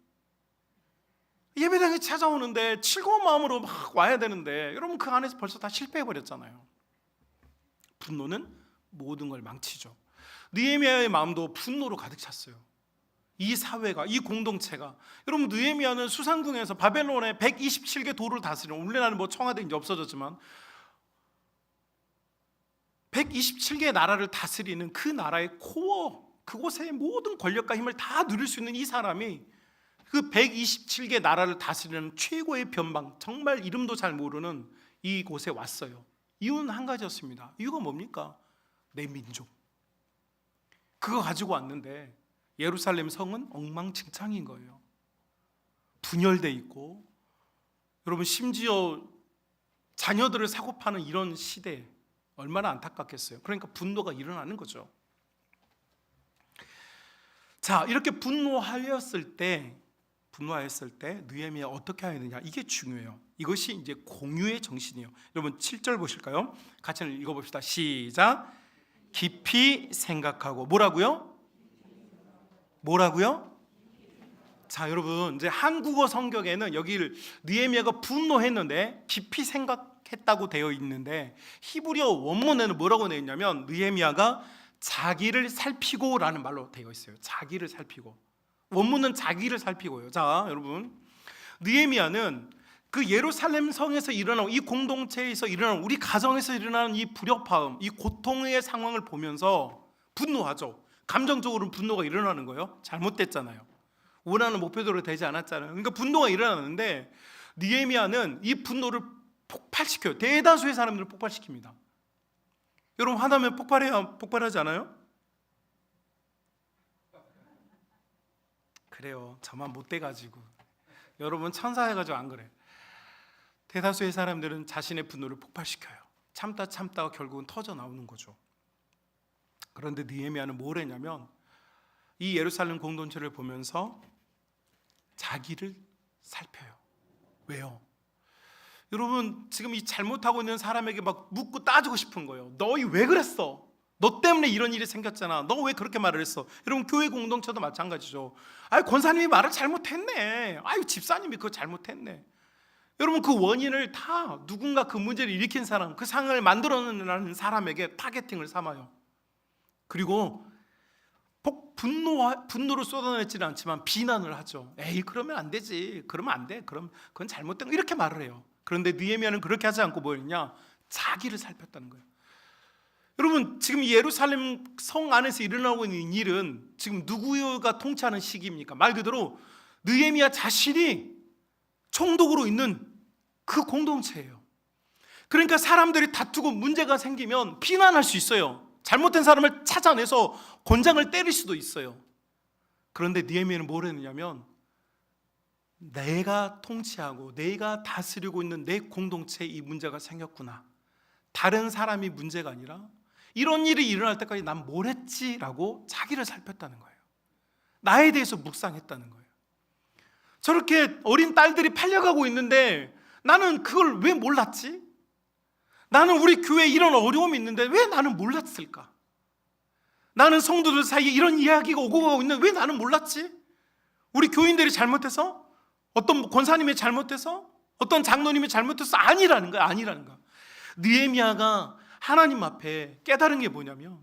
예배당에 찾아오는데 즐거운 마음으로 막 와야 되는데 여러분, 그 안에서 벌써 다 실패해버렸잖아요. 분노는 모든 걸 망치죠. 느헤미야의 마음도 분노로 가득 찼어요. 이 사회가, 이 공동체가, 여러분, 느헤미야는 수상궁에서 바벨론의 127개 도를 다스리는, 우리나라는 뭐 청와대 이제 없어졌지만 127개의 나라를 다스리는 그 나라의 코어, 그곳의 모든 권력과 힘을 다 누릴 수 있는 이 사람이 그 127개 나라를 다스리는 최고의 변방, 정말 이름도 잘 모르는 이곳에 왔어요. 이유는 한 가지였습니다. 이유가 뭡니까? 내 민족. 그거 가지고 왔는데 예루살렘 성은 엉망진창인 거예요. 분열돼 있고, 여러분, 심지어 자녀들을 사고 파는 이런 시대, 얼마나 안타깝겠어요. 그러니까 분노가 일어나는 거죠. 자, 이렇게 분노하였을 때 느헤미야 어떻게 해야 되냐, 이게 중요해요. 이것이 이제 공유의 정신이에요. 여러분, 7절 보실까요? 같이 읽어봅시다. 시작. 깊이 생각하고. 뭐라고요? 자, 여러분, 이제 한국어 성경에는 여기를 느헤미야가 분노했는데 깊이 생각했다고 되어 있는데 히브리어 원문에는 뭐라고 되어 있냐면 느헤미야가 자기를 살피고라는 말로 되어 있어요. 자기를 살피고. 원문은 자기를 살피고요. 자, 여러분, 느헤미야는 그 예루살렘 성에서 일어나는, 이 공동체에서 일어나는, 우리 가정에서 일어나는 이 불협화음, 이 고통의 상황을 보면서 분노하죠. 감정적으로는 분노가 일어나는 거예요. 잘못됐잖아요. 원하는 목표대로 되지 않았잖아요. 그러니까 분노가 일어나는데 느헤미야는 이 분노를 폭발시켜요. 대다수의 사람들을 폭발시킵니다. 여러분, 화나면 폭발하지 않아요? 그래요. 저만 못돼가지고. 여러분, 천사해가지고 안 그래. 대다수의 사람들은 자신의 분노를 폭발시켜요. 참다가 결국은 터져 나오는 거죠. 그런데 느헤미야는 뭘 했냐면 이 예루살렘 공동체를 보면서 자기를 살펴요. 왜요? 여러분, 지금 이 잘못하고 있는 사람에게 막 묻고 따지고 싶은 거예요. 너희 왜 그랬어? 너 때문에 이런 일이 생겼잖아. 너 왜 그렇게 말을 했어? 여러분, 교회 공동체도 마찬가지죠. 권사님이 말을 잘못했네. 집사님이 그거 잘못했네. 여러분, 그 원인을 다 누군가 그 문제를 일으킨 사람, 그 상황을 만들어내는 사람에게 타겟팅을 삼아요. 그리고 분노를 쏟아내지는 않지만 비난을 하죠. 에이, 그러면 안 되지. 그러면 안 돼. 그럼 그건 잘못된 거. 이렇게 말을 해요. 그런데 느헤미야는 그렇게 하지 않고 뭐였냐? 자기를 살폈다는 거예요. 여러분, 지금 예루살렘 성 안에서 일어나고 있는 일은 지금 누구가 통치하는 시기입니까? 말 그대로 느헤미야 자신이 총독으로 있는 그 공동체예요. 그러니까 사람들이 다투고 문제가 생기면 비난할 수 있어요. 잘못된 사람을 찾아내서 곤장을 때릴 수도 있어요. 그런데 느헤미야는 뭘 했느냐면, 내가 통치하고 내가 다스리고 있는 내 공동체에 이 문제가 생겼구나, 다른 사람이 문제가 아니라 이런 일이 일어날 때까지 난 뭘 했지라고 자기를 살폈다는 거예요. 나에 대해서 묵상했다는 거예요. 저렇게 어린 딸들이 팔려가고 있는데 나는 그걸 왜 몰랐지? 나는 우리 교회에 이런 어려움이 있는데 왜 나는 몰랐을까? 나는 성도들 사이에 이런 이야기가 오고 가고 있는데 왜 나는 몰랐지? 우리 교인들이 잘못해서? 어떤 권사님이 잘못해서? 어떤 장로님이 잘못해서? 아니라는 거야, 아니라는 거야. 느헤미야가 하나님 앞에 깨달은 게 뭐냐면,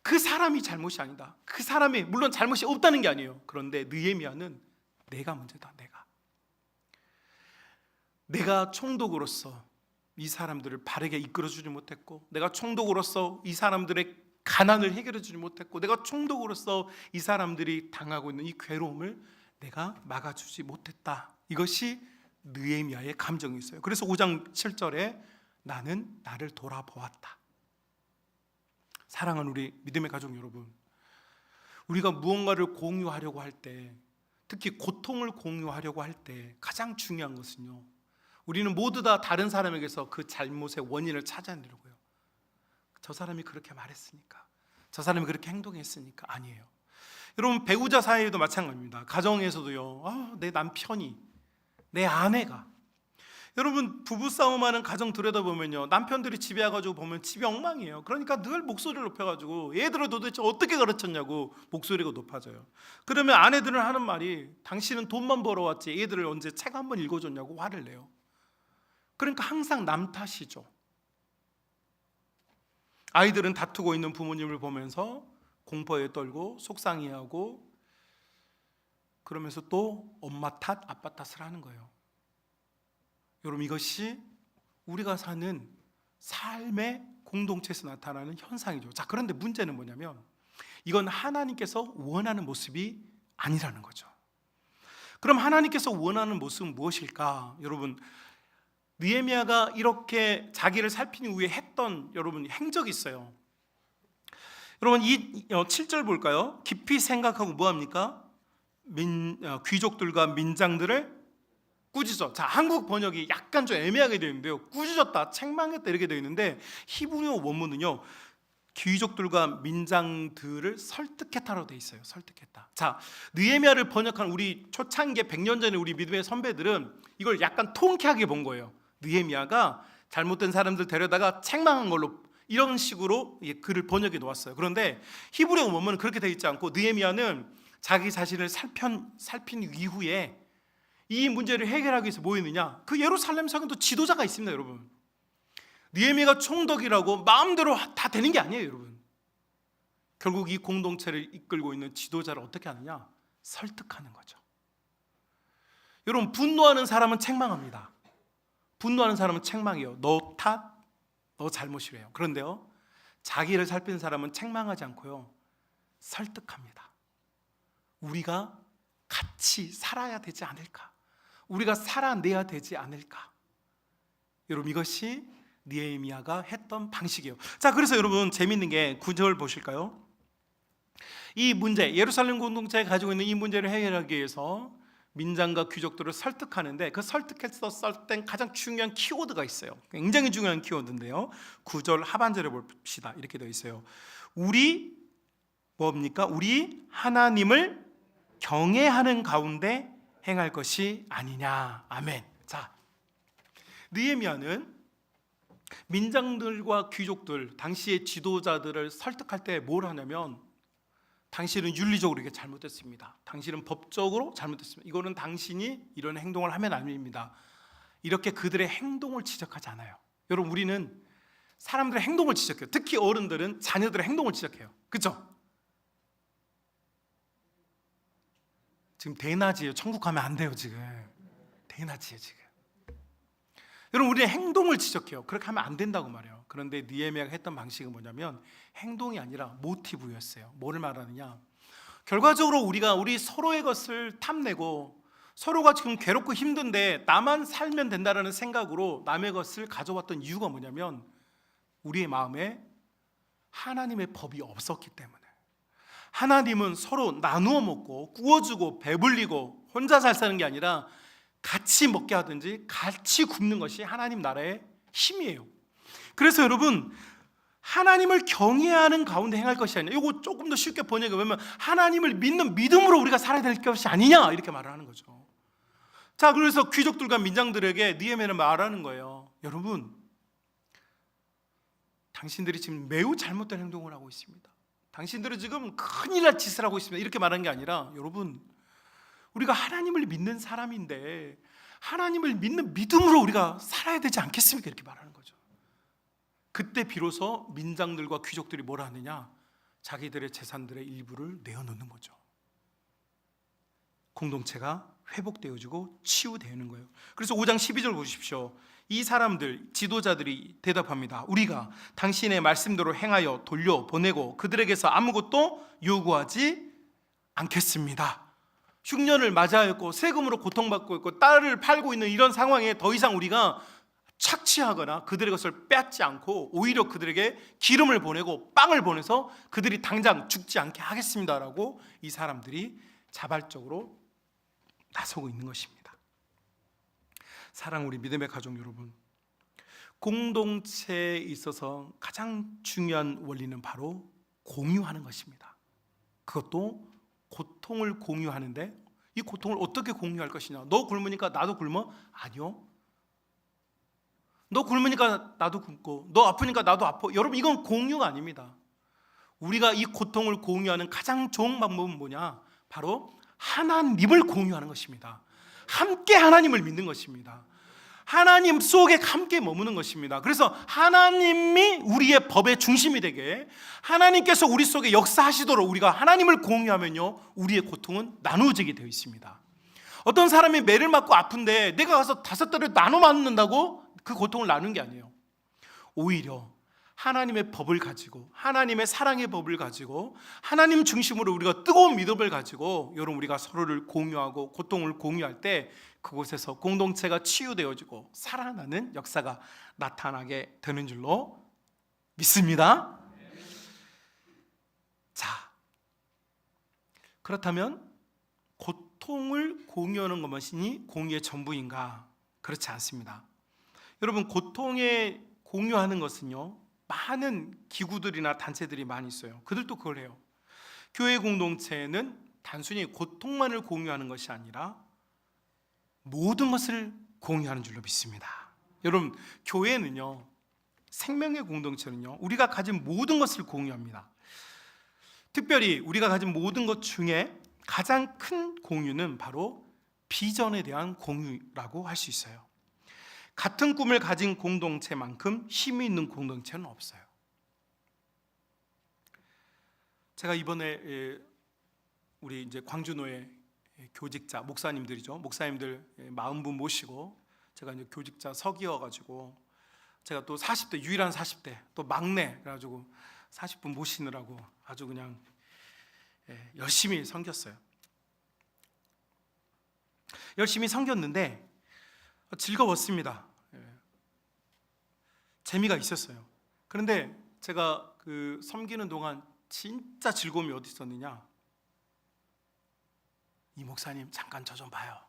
그 사람이 잘못이 아니다. 그 사람이 물론 잘못이 없다는 게 아니에요. 그런데 느헤미야는 내가 문제다. 내가 총독으로서 이 사람들을 바르게 이끌어주지 못했고, 내가 총독으로서 이 사람들의 가난을 해결해주지 못했고, 내가 총독으로서 이 사람들이 당하고 있는 이 괴로움을 내가 막아주지 못했다. 이것이 느헤미야의 감정이 있어요. 그래서 5장 7절에 나는 나를 돌아보았다. 사랑하는 우리 믿음의 가족 여러분, 우리가 무언가를 공유하려고 할 때, 특히 고통을 공유하려고 할 때 가장 중요한 것은요, 우리는 모두 다 다른 사람에게서 그 잘못의 원인을 찾아내려고요. 저 사람이 그렇게 말했으니까, 저 사람이 그렇게 행동했으니까. 아니에요. 여러분, 배우자 사이에도 마찬가지입니다. 가정에서도요, 내 남편이, 내 아내가, 여러분, 부부싸움하는 가정 들여다보면요, 남편들이 집에 와가지고 보면 집이 엉망이에요. 그러니까 늘 목소리를 높여가지고 얘들을 도대체 어떻게 가르쳤냐고 목소리가 높아져요. 그러면 아내들은 하는 말이, 당신은 돈만 벌어왔지 얘들을 언제 책 한 번 읽어줬냐고 화를 내요. 그러니까 항상 남 탓이죠. 아이들은 다투고 있는 부모님을 보면서 공포에 떨고 속상해하고, 그러면서 또 엄마 탓, 아빠 탓을 하는 거예요. 여러분, 이것이 우리가 사는 삶의 공동체에서 나타나는 현상이죠. 자, 그런데 문제는 뭐냐면, 이건 하나님께서 원하는 모습이 아니라는 거죠. 그럼 하나님께서 원하는 모습은 무엇일까? 여러분, 느헤미야가 이렇게 자기를 살핀 후에 했던 여러분 행적이 있어요. 여러분, 이 7절 볼까요? 깊이 생각하고 뭐합니까? 귀족들과 민장들을 꾸짖어. 자, 한국 번역이 약간 좀 애매하게 되어 있는데요, 꾸짖었다, 책망했다 이렇게 되어 있는데, 히브리어 원문은요, 귀족들과 민장들을 설득했다라고 되어 있어요. 설득했다. 자, 느헤미야를 번역한 우리 초창기에 100년 전에 우리 믿음의 선배들은 이걸 약간 통쾌하게 본 거예요. 느헤미야가 잘못된 사람들 데려다가 책망한 걸로, 이런 식으로 글을 번역해 놓았어요. 그런데 히브리어 원문은 그렇게 되어 있지 않고, 느헤미야는 자기 자신을 살핀 이후에 이 문제를 해결하기 위해서 뭐 했느냐? 그 예루살렘 성에도 지도자가 있습니다, 여러분. 느헤미야가 총독이라고 마음대로 다 되는 게 아니에요, 여러분. 결국 이 공동체를 이끌고 있는 지도자를 어떻게 하느냐? 설득하는 거죠. 여러분, 분노하는 사람은 책망합니다. 분노하는 사람은 책망이에요. 너 탓, 너 잘못이래요. 그런데요, 자기를 살피는 사람은 책망하지 않고요, 설득합니다. 우리가 같이 살아야 되지 않을까? 우리가 살아내야 되지 않을까? 여러분, 이것이 느헤미야가 했던 방식이에요. 자, 그래서 여러분, 재밌는 게 9절 보실까요? 이 문제, 예루살렘 공동체가 가지고 있는 이 문제를 해결하기 위해서 민장과 귀족들을 설득하는데, 그 설득해서 썼던 가장 중요한 키워드가 있어요. 굉장히 중요한 키워드인데요, 9절 하반절에 봅시다. 이렇게 되어 있어요. 우리 뭡니까? 우리 하나님을 경외하는 가운데 행할 것이 아니냐. 아멘. 자, 느헤미야는 민장들과 귀족들, 당시의 지도자들을 설득할 때 뭘 하냐면, 당신은 윤리적으로 이게 잘못됐습니다. 당신은 법적으로 잘못됐습니다. 이거는 당신이 이런 행동을 하면 안 됩니다. 이렇게 그들의 행동을 지적하지 않아요. 여러분, 우리는 사람들의 행동을 지적해요. 특히 어른들은 자녀들의 행동을 지적해요. 그렇죠? 지금 대낮이에요. 천국 가면 안 돼요. 지금 대낮이에요. 지금 여러분, 우리의 행동을 지적해요. 그렇게 하면 안 된다고 말해요. 그런데 느헤미야가 했던 방식은 뭐냐면 행동이 아니라 모티브였어요. 뭐를 말하느냐, 결과적으로 우리가 우리 서로의 것을 탐내고 서로가 지금 괴롭고 힘든데 나만 살면 된다는 생각으로 남의 것을 가져왔던 이유가 뭐냐면 우리의 마음에 하나님의 법이 없었기 때문에. 하나님은 서로 나누어 먹고 구워주고 배불리고 혼자 잘 사는 게 아니라 같이 먹게 하든지 같이 굶는 것이 하나님 나라의 힘이에요. 그래서 여러분, 하나님을 경외하는 가운데 행할 것이 아니라, 이거 조금 더 쉽게 번역해 보면 하나님을 믿는 믿음으로 우리가 살아야 될 것이 아니냐, 이렇게 말을 하는 거죠. 자, 그래서 귀족들과 민장들에게 느헤미야는 말하는 거예요. 여러분, 당신들이 지금 매우 잘못된 행동을 하고 있습니다. 당신들은 지금 큰일 날 짓을 하고 있습니다. 이렇게 말하는 게 아니라, 여러분, 우리가 하나님을 믿는 사람인데 하나님을 믿는 믿음으로 우리가 살아야 되지 않겠습니까? 이렇게 말하는 거죠. 그때 비로소 민장들과 귀족들이 뭘 하느냐, 자기들의 재산들의 일부를 내어놓는 거죠. 공동체가 회복되어지고 치유되는 거예요. 그래서 5장 12절 보십시오. 이 사람들, 지도자들이 대답합니다. 우리가 당신의 말씀대로 행하여 돌려보내고 그들에게서 아무것도 요구하지 않겠습니다. 흉년을 맞이하였고 세금으로 고통받고 있고 딸을 팔고 있는 이런 상황에 더 이상 우리가 착취하거나 그들의 것을 빼앗지 않고 오히려 그들에게 기름을 보내고 빵을 보내서 그들이 당장 죽지 않게 하겠습니다라고 이 사람들이 자발적으로 나서고 있는 것입니다. 사랑 우리 믿음의 가족 여러분, 공동체에 있어서 가장 중요한 원리는 바로 공유하는 것입니다. 그것도 고통을 공유하는데, 이 고통을 어떻게 공유할 것이냐. 너 굶으니까 나도 굶어? 아니요. 너 굶으니까 나도 굶고 너 아프니까 나도 아파. 여러분, 이건 공유가 아닙니다. 우리가 이 고통을 공유하는 가장 좋은 방법은 뭐냐? 바로 하나님을 공유하는 것입니다. 함께 하나님을 믿는 것입니다. 하나님 속에 함께 머무는 것입니다. 그래서 하나님이 우리의 법의 중심이 되게, 하나님께서 우리 속에 역사하시도록 우리가 하나님을 공유하면요, 우리의 고통은 나누어지게 되어 있습니다. 어떤 사람이 매를 맞고 아픈데 내가 가서 5달을 나눠 맞는다고 그 고통을 나누는 게 아니에요. 오히려 하나님의 법을 가지고, 하나님의 사랑의 법을 가지고, 하나님 중심으로 우리가 뜨거운 믿음을 가지고 여러분, 우리가 서로를 공유하고 고통을 공유할 때 그곳에서 공동체가 치유되어지고 살아나는 역사가 나타나게 되는 줄로 믿습니다. 자, 그렇다면 고통을 공유하는 것만이 공유의 전부인가? 그렇지 않습니다. 여러분, 고통에 공유하는 것은요, 많은 기구들이나 단체들이 많이 있어요. 그들도 그걸 해요. 교회 공동체는 단순히 고통만을 공유하는 것이 아니라 모든 것을 공유하는 줄로 믿습니다. 여러분, 교회는요, 생명의 공동체는요, 우리가 가진 모든 것을 공유합니다. 특별히 우리가 가진 모든 것 중에 가장 큰 공유는 바로 비전에 대한 공유라고 할 수 있어요. 같은 꿈을 가진 공동체만큼 힘이 있는 공동체는 없어요. 제가 이번에 우리 이제 광주노예 교직자 목사님들이죠. 목사님들 40분 모시고 제가 이제 교직자 서기여 가지고 제가 또 40대 유일한 40대 또 막내 그래가지고 40분 모시느라고 아주 그냥 열심히 섬겼어요. 열심히 섬겼는데 즐거웠습니다. 재미가 있었어요. 그런데 제가 그 섬기는 동안 진짜 즐거움이 어디 있었느냐? 이 목사님 잠깐 저 좀 봐요.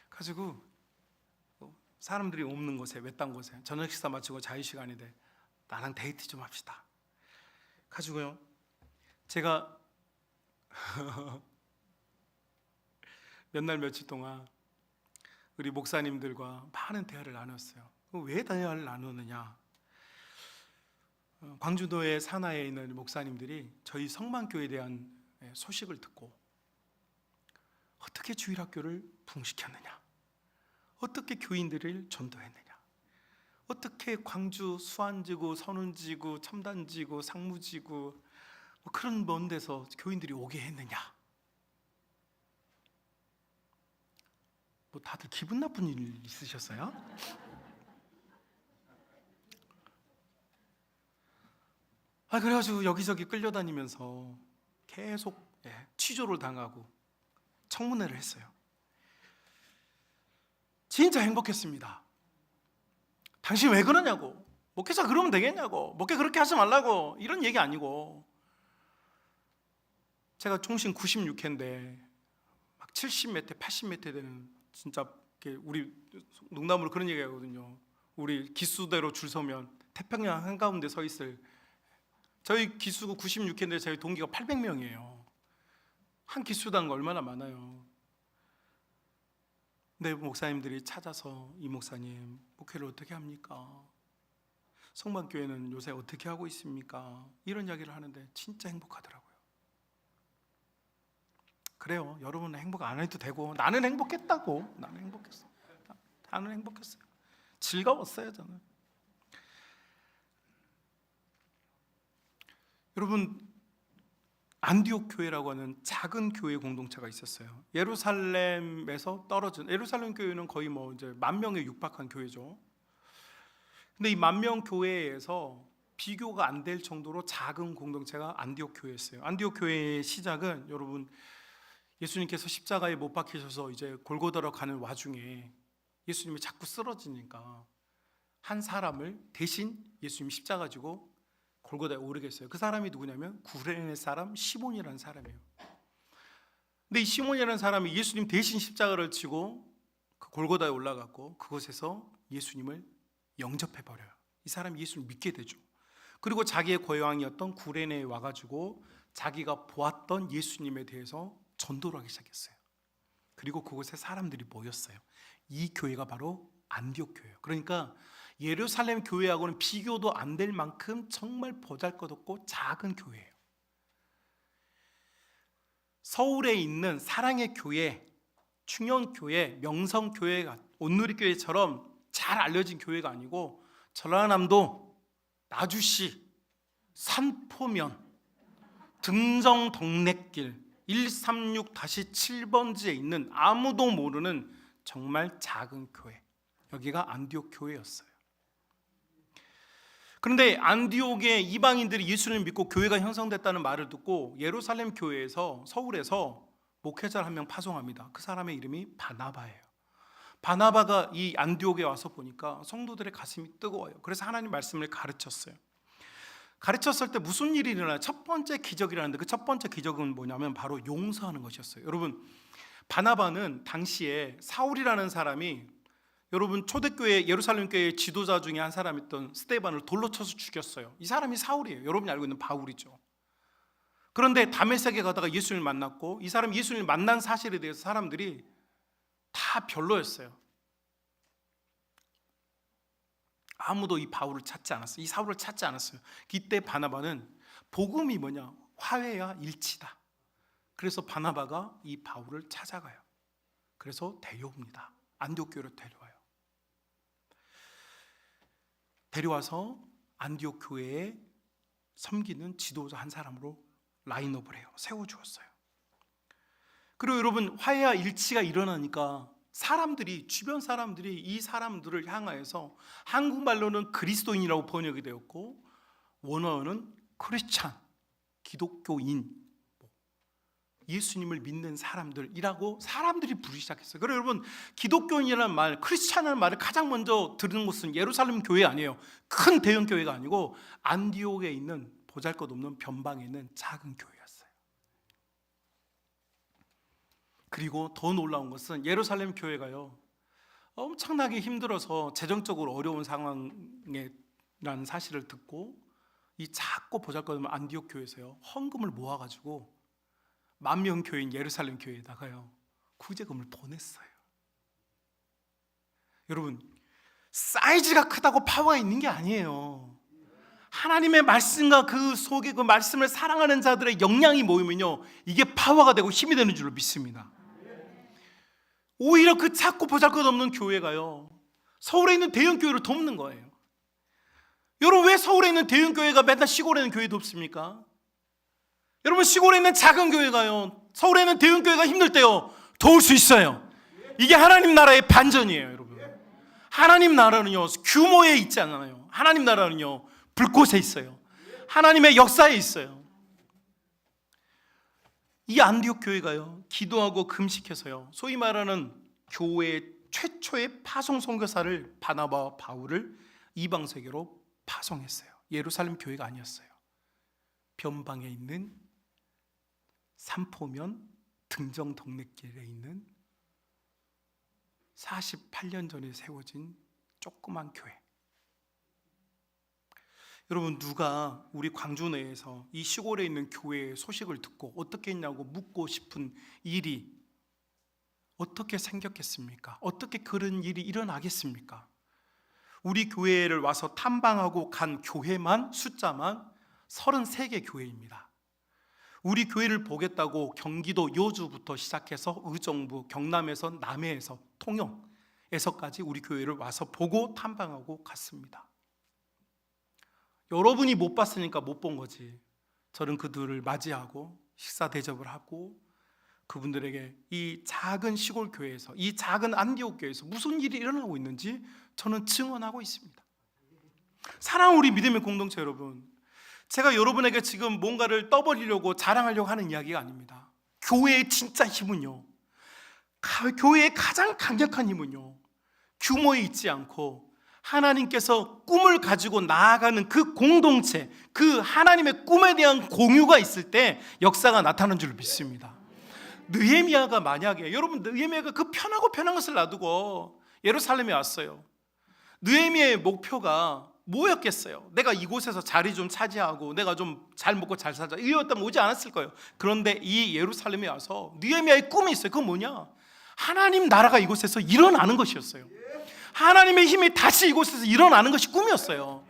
가지고 사람들이 없는 곳에, 외딴 곳에 저녁 식사 마치고 자유시간인데 나랑 데이트 좀 합시다. 가지고요, 제가 몇 날 며칠 동안 우리 목사님들과 많은 대화를 나눴어요. 왜 대화를 나누느냐? 광주도의 산하에 있는 목사님들이 저희 성만교에 대한 소식을 듣고 어떻게 주일학교를 부흥시켰느냐, 어떻게 교인들을 전도했느냐, 어떻게 광주 수안지구, 선운지구, 첨단지구, 상무지구 뭐 그런 먼 데서 교인들이 오게 했느냐? 뭐 다들 기분 나쁜 일 있으셨어요? 그래가지고 여기저기 끌려다니면서 계속 취조를 당하고 청문회를 했어요. 진짜 행복했습니다. 당신 왜 그러냐고, 목회자 그러면 되겠냐고, 목회 그렇게 하지 말라고, 이런 얘기 아니고, 제가 총신 96회인데 막 70몇 회, 80몇 회 되는, 진짜 우리 농담으로 그런 얘기 하거든요. 우리 기수대로 줄 서면 태평양 한가운데 서 있을, 저희 기수가 96회인데 저희 동기가 800명이에요. 한 기수당 얼마나 많아요. 근데 목사님들이 찾아서, 이 목사님 목회를 어떻게 합니까? 성만교회는 요새 어떻게 하고 있습니까? 이런 이야기를 하는데 진짜 행복하더라고요. 그래요, 여러분은 행복 안 해도 되고, 나는 행복했다고. 나는 행복했어. 나는 행복했어요. 즐거웠어요, 저는. 여러분, 안디옥 교회라고 하는 작은 교회 공동체가 있었어요. 예루살렘에서 떨어진, 예루살렘 교회는 거의 뭐 이제 10,000명에 육박한 교회죠. 근데 이 10,000명 교회에서 비교가 안 될 정도로 작은 공동체가 안디옥 교회였어요. 안디옥 교회의 시작은, 여러분, 예수님께서 십자가에 못 박히셔서 이제 골고다로 가는 와중에 예수님이 자꾸 쓰러지니까 한 사람을 대신 예수님이 십자가 지고 골고다에 오르게 했어요. 그 사람이 누구냐면 구레네 사람 시몬이라는 사람이에요. 근데 이 시몬이라는 사람이 예수님 대신 십자가를 지고 그 골고다에 올라갔고, 그곳에서 예수님을 영접해버려요. 이 사람이 예수를 믿게 되죠. 그리고 자기의 고향이었던 구레네에 와가지고 자기가 보았던 예수님에 대해서 전도를 하기 시작했어요. 그리고 그곳에 사람들이 모였어요. 이 교회가 바로 안디옥 교회예요. 그러니까 예루살렘 교회하고는 비교도 안 될 만큼 정말 보잘것없고 작은 교회예요. 서울에 있는 사랑의 교회, 충영교회, 명성교회가 온누리교회처럼 잘 알려진 교회가 아니고, 전라남도 나주시 산포면 등정덕례길 136-7번지에 있는 아무도 모르는 정말 작은 교회, 여기가 안디옥 교회였어요. 그런데 안디옥의 이방인들이 예수를 믿고 교회가 형성됐다는 말을 듣고 예루살렘 교회에서, 서울에서 목회자를 한 명 파송합니다. 그 사람의 이름이 바나바예요. 바나바가 이 안디옥에 와서 보니까 성도들의 가슴이 뜨거워요. 그래서 하나님 말씀을 가르쳤어요. 가르쳤을 때 무슨 일이 일어나요? 첫 번째 기적이라는데, 그 첫 번째 기적은 뭐냐면 바로 용서하는 것이었어요. 여러분, 바나바는 당시에 사울이라는 사람이, 여러분, 초대교회 예루살렘 교회의 지도자 중에 한 사람이었던 스데반을 돌로 쳐서 죽였어요. 이 사람이 사울이에요. 여러분이 알고 있는 바울이죠. 그런데 다메섹에 가다가 예수님을 만났고, 이 사람이 예수님을 만난 사실에 대해서 사람들이 다 별로였어요. 아무도 이 바울을 찾지 않았어요. 이 사울을 찾지 않았어요. 이때 바나바는 복음이 뭐냐? 화해와 일치다. 그래서 바나바가 이 바울을 찾아가요. 그래서 데려옵니다. 안디옥 교회로 데려와요. 데려와서 안디옥 교회에 섬기는 지도자 한 사람으로 라인업을 해요. 세워주었어요. 그리고 여러분, 화해와 일치가 일어나니까 사람들이, 주변 사람들이 이 사람들을 향하여서, 한국말로는 그리스도인이라고 번역이 되었고 원어는 크리스찬, 기독교인, 예수님을 믿는 사람들이라고 사람들이 부르기 시작했어요. 그래서 여러분, 기독교인이라는 말, 크리스찬이라는 말을 가장 먼저 들은 곳은 예루살렘 교회 아니에요. 큰 대형 교회가 아니고 안디옥에 있는 보잘것없는 변방에 있는 작은 교회였어요. 그리고 더 놀라운 것은 예루살렘 교회가요, 엄청나게 힘들어서 재정적으로 어려운 상황이라는 사실을 듣고 이 작고 보잘것없는 안디옥 교회에서요, 헌금을 모아가지고 10,000명 교회인 예루살렘 교회에다가요 구제금을 보냈어요. 여러분, 사이즈가 크다고 파워가 있는 게 아니에요. 하나님의 말씀과 그 속에 그 말씀을 사랑하는 자들의 역량이 모이면요, 이게 파워가 되고 힘이 되는 줄로 믿습니다. 오히려 그 작고 보잘것없는 교회가요, 서울에 있는 대형 교회를 돕는 거예요. 여러분, 왜 서울에 있는 대형 교회가 맨날 시골에 있는 교회도 없습니까? 여러분, 시골에 있는 작은 교회가요, 서울에 있는 대형 교회가 힘들 때요, 도울 수 있어요. 이게 하나님 나라의 반전이에요, 여러분. 하나님 나라는요, 규모에 있지 않아요. 하나님 나라는요, 불꽃에 있어요. 하나님의 역사에 있어요. 이 안디옥 교회가요, 기도하고 금식해서요, 소위 말하는 교회 최초의 파송 선교사를 바나바와 바울을 이방 세계로 파송했어요. 예루살렘 교회가 아니었어요. 변방에 있는 산포면 등정 동네길에 있는 48년 전에 세워진 조그만 교회. 여러분, 누가 우리 광주 내에서 이 시골에 있는 교회의 소식을 듣고 어떻게 했냐고 묻고 싶은 일이 어떻게 생겼겠습니까? 어떻게 그런 일이 일어나겠습니까? 우리 교회를 와서 탐방하고 간 교회만 숫자만 33개 교회입니다. 우리 교회를 보겠다고 경기도 여주부터 시작해서 의정부, 경남에서 남해에서 통영에서까지 우리 교회를 와서 보고 탐방하고 갔습니다. 여러분이 못 봤으니까 못 본 거지. 저는 그들을 맞이하고 식사 대접을 하고 그분들에게 이 작은 시골 교회에서, 이 작은 안디옥 교회에서 무슨 일이 일어나고 있는지 저는 증언하고 있습니다. 사랑하는 우리 믿음의 공동체 여러분, 제가 여러분에게 지금 뭔가를 떠벌리려고 자랑하려고 하는 이야기가 아닙니다. 교회의 진짜 힘은요, 교회의 가장 강력한 힘은요, 규모에 있지 않고 하나님께서 꿈을 가지고 나아가는 그 공동체, 그 하나님의 꿈에 대한 공유가 있을 때 역사가 나타나는 줄 믿습니다. 느헤미야가 만약에, 여러분, 느헤미야가 그 편하고 편한 것을 놔두고 예루살렘에 왔어요. 느헤미야의 목표가 뭐였겠어요? 내가 이곳에서 자리 좀 차지하고 내가 좀 잘 먹고 잘 살자, 이였다면 오지 않았을 거예요. 그런데 이 예루살렘에 와서 느헤미야의 꿈이 있어요. 그건 뭐냐? 하나님 나라가 이곳에서 일어나는 것이었어요. 하나님의 힘이 다시 이곳에서 일어나는 것이 꿈이었어요.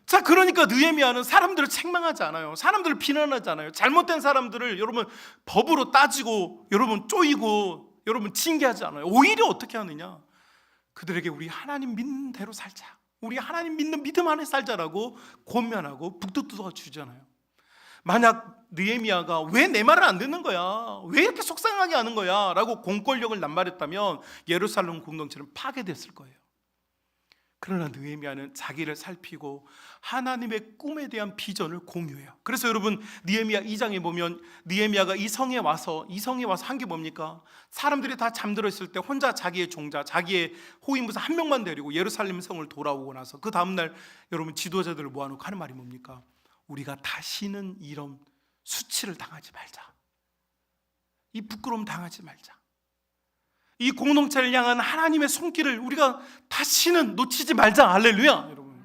자, 그러니까 느헤미야는 사람들을 책망하지 않아요. 사람들을 비난하지 않아요. 잘못된 사람들을 여러분 법으로 따지고 여러분 쪼이고 여러분 징계하지 않아요. 오히려 어떻게 하느냐? 그들에게 우리 하나님 믿는 대로 살자, 우리 하나님 믿는 믿음 안에 살자라고 권면하고 북돋워 주잖아요. 만약 느헤미야가 왜 내 말을 안 듣는 거야, 왜 이렇게 속상하게 하는 거야 라고 공권력을 남발했다면 예루살렘 공동체는 파괴됐을 거예요. 그러나 느헤미야는 자기를 살피고 하나님의 꿈에 대한 비전을 공유해요. 그래서 여러분, 느헤미야 2장에 보면 느헤미야가 이 성에 와서 한 게 뭡니까? 사람들이 다 잠들어 있을 때 혼자 자기의 종자, 자기의 호위무사 한 명만 데리고 예루살렘 성을 돌아오고 나서 그 다음날 여러분 지도자들을 모아놓고 하는 말이 뭡니까? 우리가 다시는 이런 수치를 당하지 말자, 이 부끄러움 당하지 말자, 이 공동체를 향한 하나님의 손길을 우리가 다시는 놓치지 말자. 할렐루야. 여러분,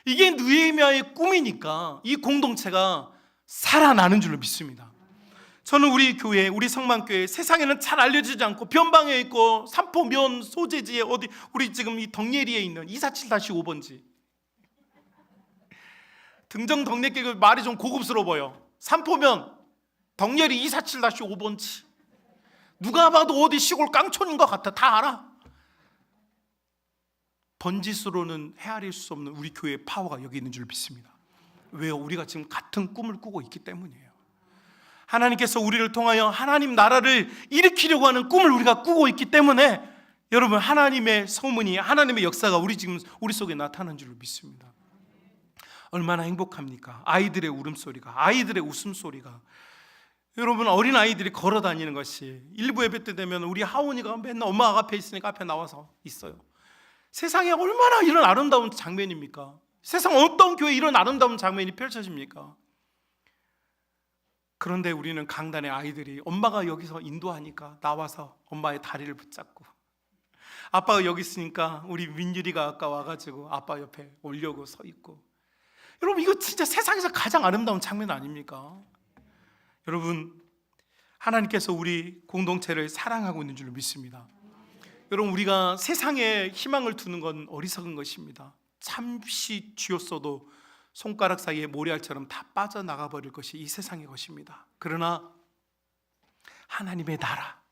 이게 느헤미야의 꿈이니까 이 공동체가 살아나는 줄로 믿습니다. 저는 우리 교회, 우리 성만교회, 세상에는 잘 알려지지 않고 변방에 있고 삼포면 소재지에 어디, 우리 지금 이 덕예리에 있는 247-5번지 등정 덕례길, 말이 좀 고급스러워 보여. 삼포면 덕예리 247-5번지, 누가 봐도 어디 시골 깡촌인 것 같아. 다 알아. 번지수로는 헤아릴 수 없는 우리 교회의 파워가 여기 있는 줄 믿습니다. 왜요? 우리가 지금 같은 꿈을 꾸고 있기 때문이에요. 하나님께서 우리를 통하여 하나님 나라를 일으키려고 하는 꿈을 우리가 꾸고 있기 때문에 여러분, 하나님의 소문이, 하나님의 역사가 우리 속에 나타나는 줄 믿습니다. 얼마나 행복합니까? 아이들의 울음소리가, 아이들의 웃음소리가, 여러분, 어린 아이들이 걸어 다니는 것이, 일부 예배 때 되면 우리 하원이가 맨날 엄마 앞에 있으니까 앞에 나와서 있어요. 세상에 얼마나 이런 아름다운 장면입니까? 세상 어떤 교회에 이런 아름다운 장면이 펼쳐집니까? 그런데 우리는 강단의 아이들이 엄마가 여기서 인도하니까 나와서 엄마의 다리를 붙잡고, 아빠가 여기 있으니까 우리 민율이가 아까 와가지고 아빠 옆에 오려고 서 있고, 여러분, 이거 진짜 세상에서 가장 아름다운 장면 아닙니까? 여러분, 하나님께서 우리 공동체를 사랑하고 있는 줄 믿습니다. 여러분, 우리가 세상에 희망을 두는 건 어리석은 것입니다. 잠시 쥐었어도 손가락 사이에 모래알처럼 다 빠져나가 버릴 것이 이 세상의 것입니다. 그러나 하나님의 나라,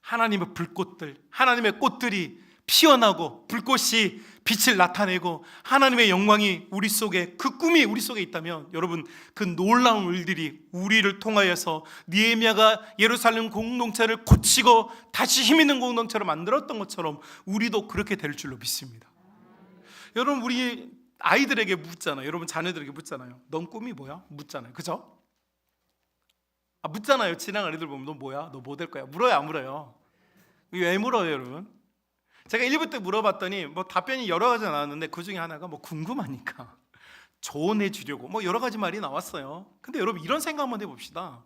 하나님의 불꽃들, 하나님의 꽃들이 피어나고 불꽃이 빛을 나타내고 하나님의 영광이 우리 속에, 그 꿈이 우리 속에 있다면 여러분, 그 놀라운 일들이 우리를 통하여서 느헤미야가 예루살렘 공동체를 고치고 다시 힘 있는 공동체로 만들었던 것처럼 우리도 그렇게 될 줄로 믿습니다. 여러분, 우리 아이들에게 묻잖아요. 여러분 자녀들에게 묻잖아요. 넌 꿈이 뭐야? 묻잖아요. 그죠? 묻잖아요. 지나가는 애들 보면 너 뭐야? 너 뭐 될 거야? 물어요, 안 물어요? 왜 물어요, 여러분? 제가 1부 때 물어봤더니 뭐 답변이 여러 가지가 나왔는데 그 중에 하나가 뭐 궁금하니까 조언해 주려고 뭐 여러 가지 말이 나왔어요. 근데 여러분, 이런 생각 한번 해봅시다.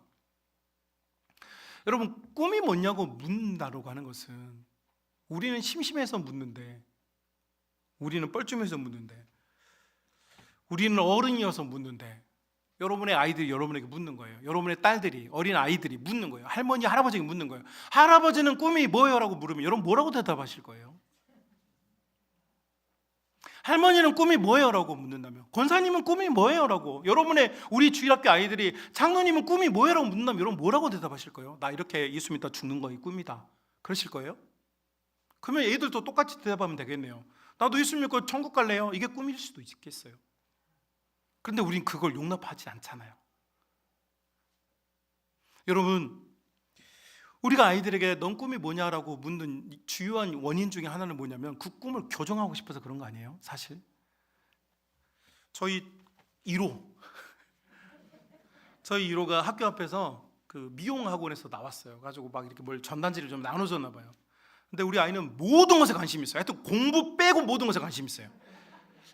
여러분, 꿈이 뭐냐고 묻는다고 하는 것은, 우리는 심심해서 묻는데, 우리는 뻘쭘해서 묻는데, 우리는 어른이어서 묻는데, 여러분의 아이들이 여러분에게 묻는 거예요. 여러분의 딸들이, 어린 아이들이 묻는 거예요. 할머니, 할아버지에게 묻는 거예요. 할아버지는 꿈이 뭐예요? 라고 물으면 여러분 뭐라고 대답하실 거예요? 할머니는 꿈이 뭐예요? 라고 묻는다면, 권사님은 꿈이 뭐예요? 라고, 여러분의 우리 주일학교 아이들이 장로님은 꿈이 뭐예요? 라고 묻는다면 여러분 뭐라고 대답하실 거예요? 나 이렇게 예수 믿다 죽는 거이 꿈이다. 그러실 거예요? 그러면 애들도 똑같이 대답하면 되겠네요. 나도 예수 믿고 천국 갈래요. 이게 꿈일 수도 있겠어요. 그런데 우린 그걸 용납하지 않잖아요. 여러분, 우리가 아이들에게 넌 꿈이 뭐냐라고 묻는 주요한 원인 중에 하나는 뭐냐면, 그 꿈을 교정하고 싶어서 그런 거 아니에요? 사실 저희 1호가 학교 앞에서 그 미용 학원에서 나왔어요. 가지고 막 이렇게 뭘 전단지를 좀 나눠줬나 봐요. 근데 우리 아이는 모든 것에 관심이 있어요. 하여튼 공부 빼고 모든 것에 관심이 있어요.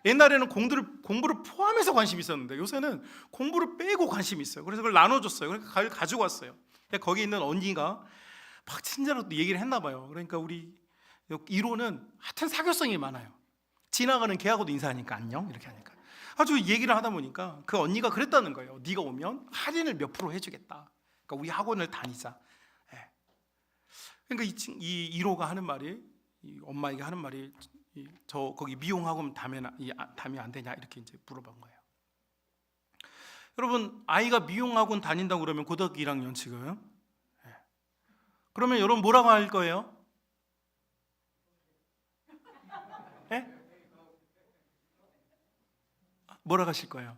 옛날에는 공부를 포함해서 관심이 있었는데 요새는 공부를 빼고 관심이 있어요. 그래서 그걸 나눠줬어요. 그러니까 가지고 왔어요. 거기 있는 언니가 막 친절하게 얘기를 했나 봐요. 그러니까 우리 1호는 하여튼 사교성이 많아요. 지나가는 걔하고도 인사하니까 안녕 이렇게 하니까 아주 얘기를 하다 보니까 그 언니가 그랬다는 거예요. 네가 오면 할인을 몇 프로 해주겠다. 그러니까 우리 학원을 다니자. 그러니까 이 1호가 하는 말이, 이 엄마에게 하는 말이, 저 거기 미용학원 다면 안 되냐 이렇게 이제 물어본 거예요. 여러분, 아이가 미용학원 다닌다고 그러면 고등학교 1학년 지금, 그러면 여러분 뭐라고 할 거예요? 뭐라고 하실 거예요?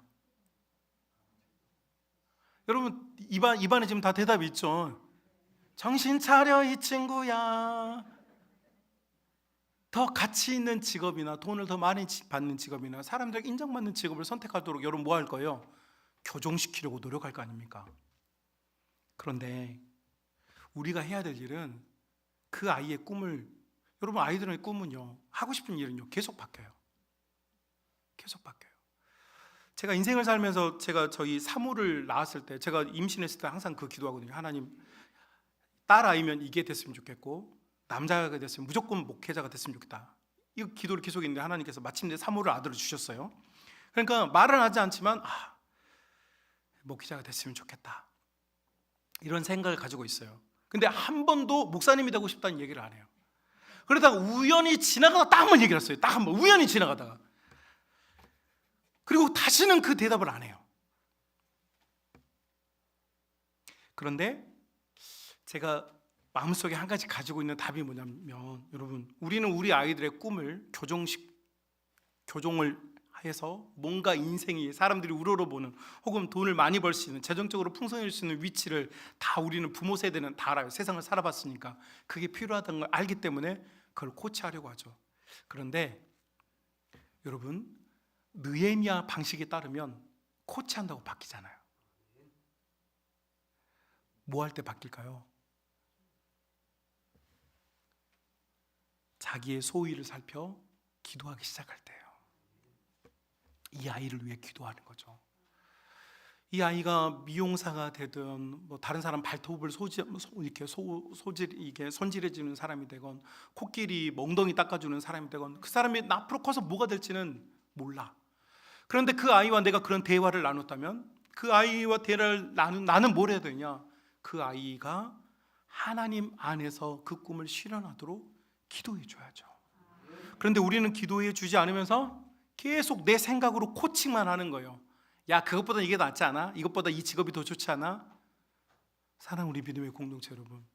여러분 입안에 지금 다 대답이 있죠. 정신 차려 이 친구야. 더 가치 있는 직업이나 돈을 더 많이 받는 직업이나 사람들에게 인정받는 직업을 선택하도록 여러분 뭐 할 거예요? 교정시키려고 노력할 거 아닙니까? 그런데 우리가 해야 될 일은 그 아이의 꿈을, 여러분 아이들의 꿈은요, 하고 싶은 일은요 계속 바뀌어요. 계속 바뀌어요. 제가 인생을 살면서 제가 저희 사모를 낳았을 때, 제가 임신했을 때 항상 그 기도하거든요. 하나님, 딸 아이면 이게 됐으면 좋겠고 남자가 됐으면 무조건 목회자가 됐으면 좋겠다. 이 기도를 계속 했는데 하나님께서 마침내 사모를 아들을 주셨어요. 그러니까 말은 하지 않지만 목회자가 됐으면 좋겠다, 이런 생각을 가지고 있어요. 근데 한 번도 목사님이 되고 싶다는 얘기를 안 해요. 그러다가 우연히 지나가다 딱 한 번 얘기를 했어요. 딱 한 번, 우연히 지나가다가. 그리고 다시는 그 대답을 안 해요. 그런데 제가 마음속에 한 가지 가지고 있는 답이 뭐냐면, 여러분, 우리는 우리 아이들의 꿈을 교정을 해서 뭔가 인생이 사람들이 우러러보는, 혹은 돈을 많이 벌 수 있는, 재정적으로 풍성해질 수 있는 위치를 다 우리는 부모 세대는 다 알아요. 세상을 살아봤으니까 그게 필요하다는 걸 알기 때문에 그걸 코치하려고 하죠. 그런데 여러분, 느헤미야 방식에 따르면 코치한다고 바뀌잖아요. 뭐 할 때 바뀔까요? 자기의 소위를 살펴 기도하기 시작할 때예요. 이 아이를 위해 기도하는 거죠. 이 아이가 미용사가 되든, 뭐 다른 사람 발톱을 손질해주는 사람이 되건, 코끼리 멍덩이 닦아주는 사람이 되건, 그 사람이 앞으로 커서 뭐가 될지는 몰라. 그런데 그 아이와 내가 그런 대화를 나눴다면, 그 아이와 대화를 나는 뭘 해야 되냐? 그 아이가 하나님 안에서 그 꿈을 실현하도록 기도해 줘야죠. 그런데 우리는 기도해 주지 않으면서 계속 내 생각으로 코칭만 하는 거예요. 야, 그것보다 이게 낫지 않아? 이것보다 이 직업이 더 좋지 않아? 사랑, 우리 믿음의 공동체 여러분,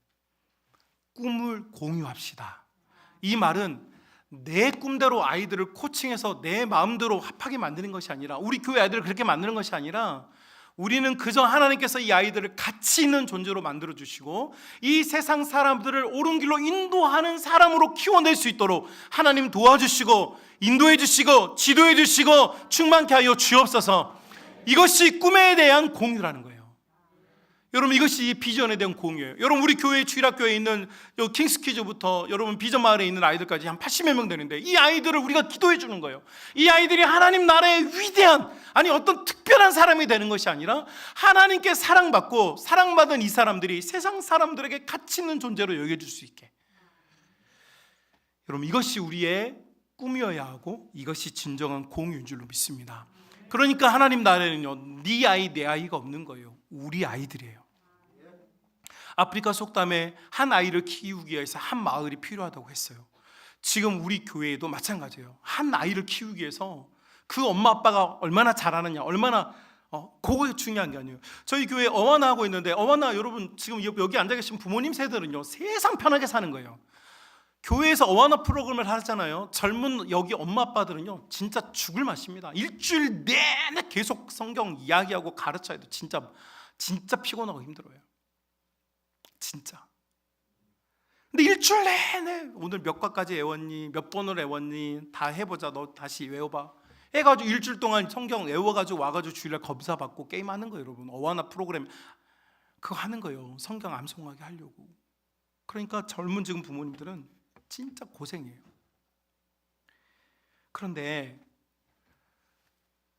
꿈을 공유합시다. 이 말은 내 꿈대로 아이들을 코칭해서 내 마음대로 합하게 만드는 것이 아니라, 우리 교회 아이들을 그렇게 만드는 것이 아니라, 우리는 그저 하나님께서 이 아이들을 가치 있는 존재로 만들어 주시고 이 세상 사람들을 옳은 길로 인도하는 사람으로 키워낼 수 있도록 하나님 도와주시고 인도해 주시고 지도해 주시고 충만케 하여 주옵소서. 이것이 꿈에 대한 공유라는 거예요. 여러분, 이것이 비전에 대한 공유예요. 여러분, 우리 교회 주일학교에 있는 킹스키즈부터 여러분 비전 마을에 있는 아이들까지 한 80여 명 되는데, 이 아이들을 우리가 기도해 주는 거예요. 이 아이들이 하나님 나라의 위대한, 아니 어떤 특별한 사람이 되는 것이 아니라 하나님께 사랑받고 사랑받은 이 사람들이 세상 사람들에게 가치 있는 존재로 여겨질 수 있게. 여러분, 이것이 우리의 꿈이어야 하고 이것이 진정한 공유인 줄로 믿습니다. 그러니까 하나님 나라에는요, 네 아이 내 아이가 없는 거예요. 우리 아이들이에요. 아프리카 속담에 한 아이를 키우기 위해서 한 마을이 필요하다고 했어요. 지금 우리 교회에도 마찬가지예요. 한 아이를 키우기 위해서 그 엄마 아빠가 얼마나 잘하느냐, 얼마나 그거 중요한 게 아니에요. 저희 교회 어와나 하고 있는데, 어와나 여러분 지금 여기 앉아 계신 부모님 세대는요, 세상 편하게 사는 거예요. 교회에서 어와나 프로그램을 하잖아요. 젊은 여기 엄마 아빠들은요 진짜 죽을 맛입니다. 일주일 내내 계속 성경 이야기하고 가르쳐야 돼요. 진짜 피곤하고 힘들어요. 진짜. 근데 일주일 내내 오늘 몇 과까지 외웠니, 몇 번을 외웠니, 다 해보자, 너 다시 외워봐 해가지고 일주일 동안 성경 외워가지고 와가지고 주일날 검사받고 게임하는 거예요. 여러분, 어와나 프로그램 그거 하는 거예요. 성경 암송하게 하려고. 그러니까 젊은 지금 부모님들은 진짜 고생이에요. 그런데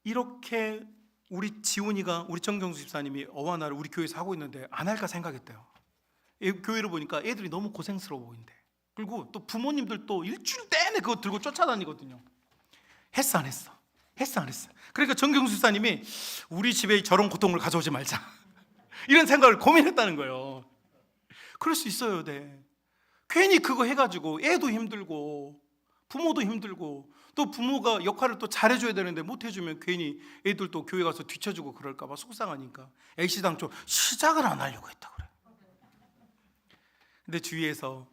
이렇게 우리 지훈이가, 우리 정경수 집사님이 어와나를 우리 교회에서 하고 있는데 안 할까 생각했대요. 교회를 보니까 애들이 너무 고생스러워 보인대. 그리고 또 부모님들도 일주일 내내 그거 들고 쫓아다니거든요. 했어 안 했어? 했어 안 했어? 그러니까 정경수 집사님이 우리 집에 저런 고통을 가져오지 말자 이런 생각을 고민했다는 거예요. 그럴 수 있어요. 네. 괜히 그거 해가지고 애도 힘들고 부모도 힘들고, 또 부모가 역할을 또 잘해줘야 되는데 못해주면 괜히 애들 또 교회 가서 뒤쳐주고 그럴까봐 속상하니까 애시당초 시작을 안 하려고 했다 그래. 근데 주위에서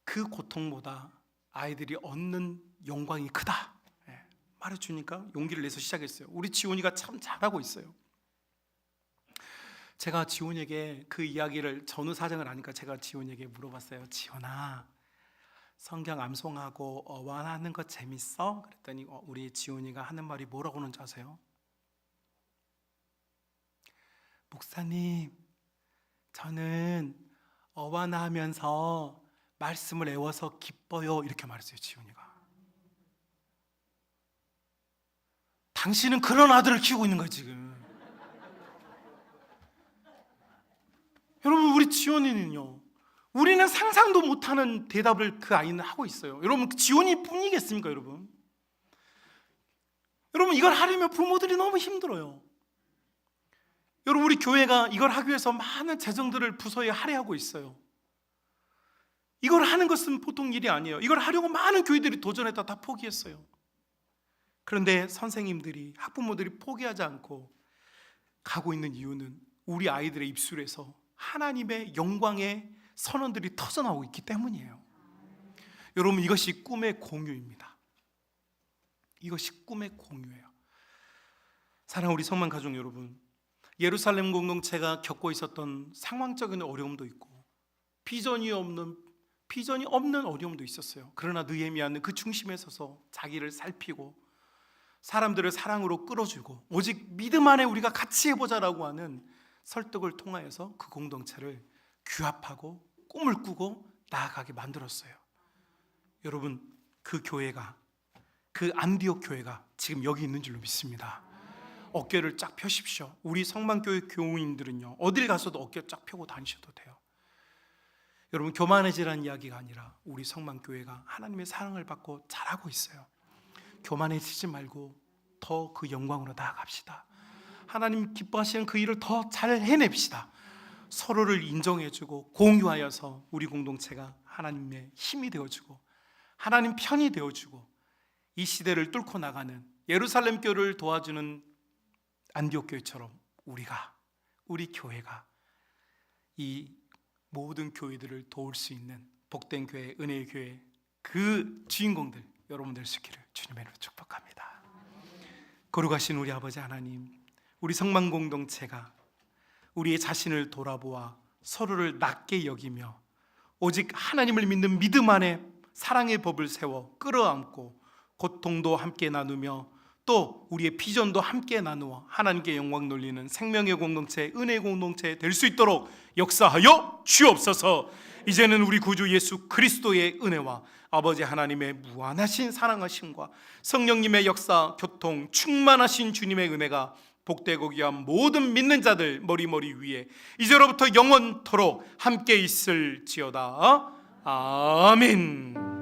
그 고통보다 아이들이 얻는 영광이 크다 말해주니까 용기를 내서 시작했어요. 우리 지훈이가 참 잘하고 있어요. 제가 지훈에게 그 이야기를, 전후 사정을 아니까 제가 지훈에게 물어봤어요. 지훈아, 성경 암송하고 어완하는 거 재밌어? 그랬더니 우리 지훈이가 하는 말이 뭐라고 하는지 아세요? 목사님, 저는 어완하면서 말씀을 외워서 기뻐요. 이렇게 말했어요. 지훈이가. 당신은 그런 아들을 키우고 있는 거예요 지금. 여러분, 우리 지원이는요, 우리는 상상도 못하는 대답을 그 아이는 하고 있어요. 여러분, 지원이 뿐이겠습니까? 여러분, 이걸 하려면 부모들이 너무 힘들어요. 여러분, 우리 교회가 이걸 하기 위해서 많은 재정들을 부서에 할애하고 있어요. 이걸 하는 것은 보통 일이 아니에요. 이걸 하려고 많은 교회들이 도전했다 다 포기했어요. 그런데 선생님들이, 학부모들이 포기하지 않고 가고 있는 이유는 우리 아이들의 입술에서 하나님의 영광의 선언들이 터져나오고 있기 때문이에요. 여러분, 이것이 꿈의 공유입니다. 이것이 꿈의 공유예요. 사랑하는 우리 성만 가족 여러분, 예루살렘 공동체가 겪고 있었던 상황적인 어려움도 있고 비전이 없는 어려움도 있었어요. 그러나 느헤미야는 그 중심에 서서 자기를 살피고 사람들을 사랑으로 끌어주고 오직 믿음 안에 우리가 같이 해보자라고 하는 설득을 통하여서 그 공동체를 규합하고 꿈을 꾸고 나아가게 만들었어요. 여러분, 그 교회가, 그 안디옥 교회가 지금 여기 있는 줄로 믿습니다. 어깨를 쫙 펴십시오. 우리 성만교회 교우님들은요, 어딜 가서도 어깨 쫙 펴고 다니셔도 돼요. 여러분, 교만해지라는 이야기가 아니라 우리 성만교회가 하나님의 사랑을 받고 잘하고 있어요. 교만해지지 말고 더 그 영광으로 나아갑시다. 하나님 기뻐하시는 그 일을 더 잘 해냅시다. 서로를 인정해주고 공유하여서 우리 공동체가 하나님의 힘이 되어주고 하나님 편이 되어주고 이 시대를 뚫고 나가는 예루살렘 교회를 도와주는 안디옥 교회처럼 우리 교회가 이 모든 교회들을 도울 수 있는 복된 교회, 은혜의 교회, 그 주인공들 여러분들 될 수 있기를 주님의 이름으로 축복합니다. 거룩하신 우리 아버지 하나님, 우리 성만 공동체가 우리의 자신을 돌아보아 서로를 낮게 여기며 오직 하나님을 믿는 믿음 안에 사랑의 법을 세워 끌어안고 고통도 함께 나누며 또 우리의 비전도 함께 나누어 하나님께 영광 돌리는 생명의 공동체, 은혜의 공동체 될 수 있도록 역사하여 주옵소서. 이제는 우리 구주 예수 그리스도의 은혜와 아버지 하나님의 무한하신 사랑하심과 성령님의 역사, 교통, 충만하신 주님의 은혜가 복되고 귀한 모든 믿는 자들 머리 위에 이제로부터 영원토록 함께 있을지어다. 아멘.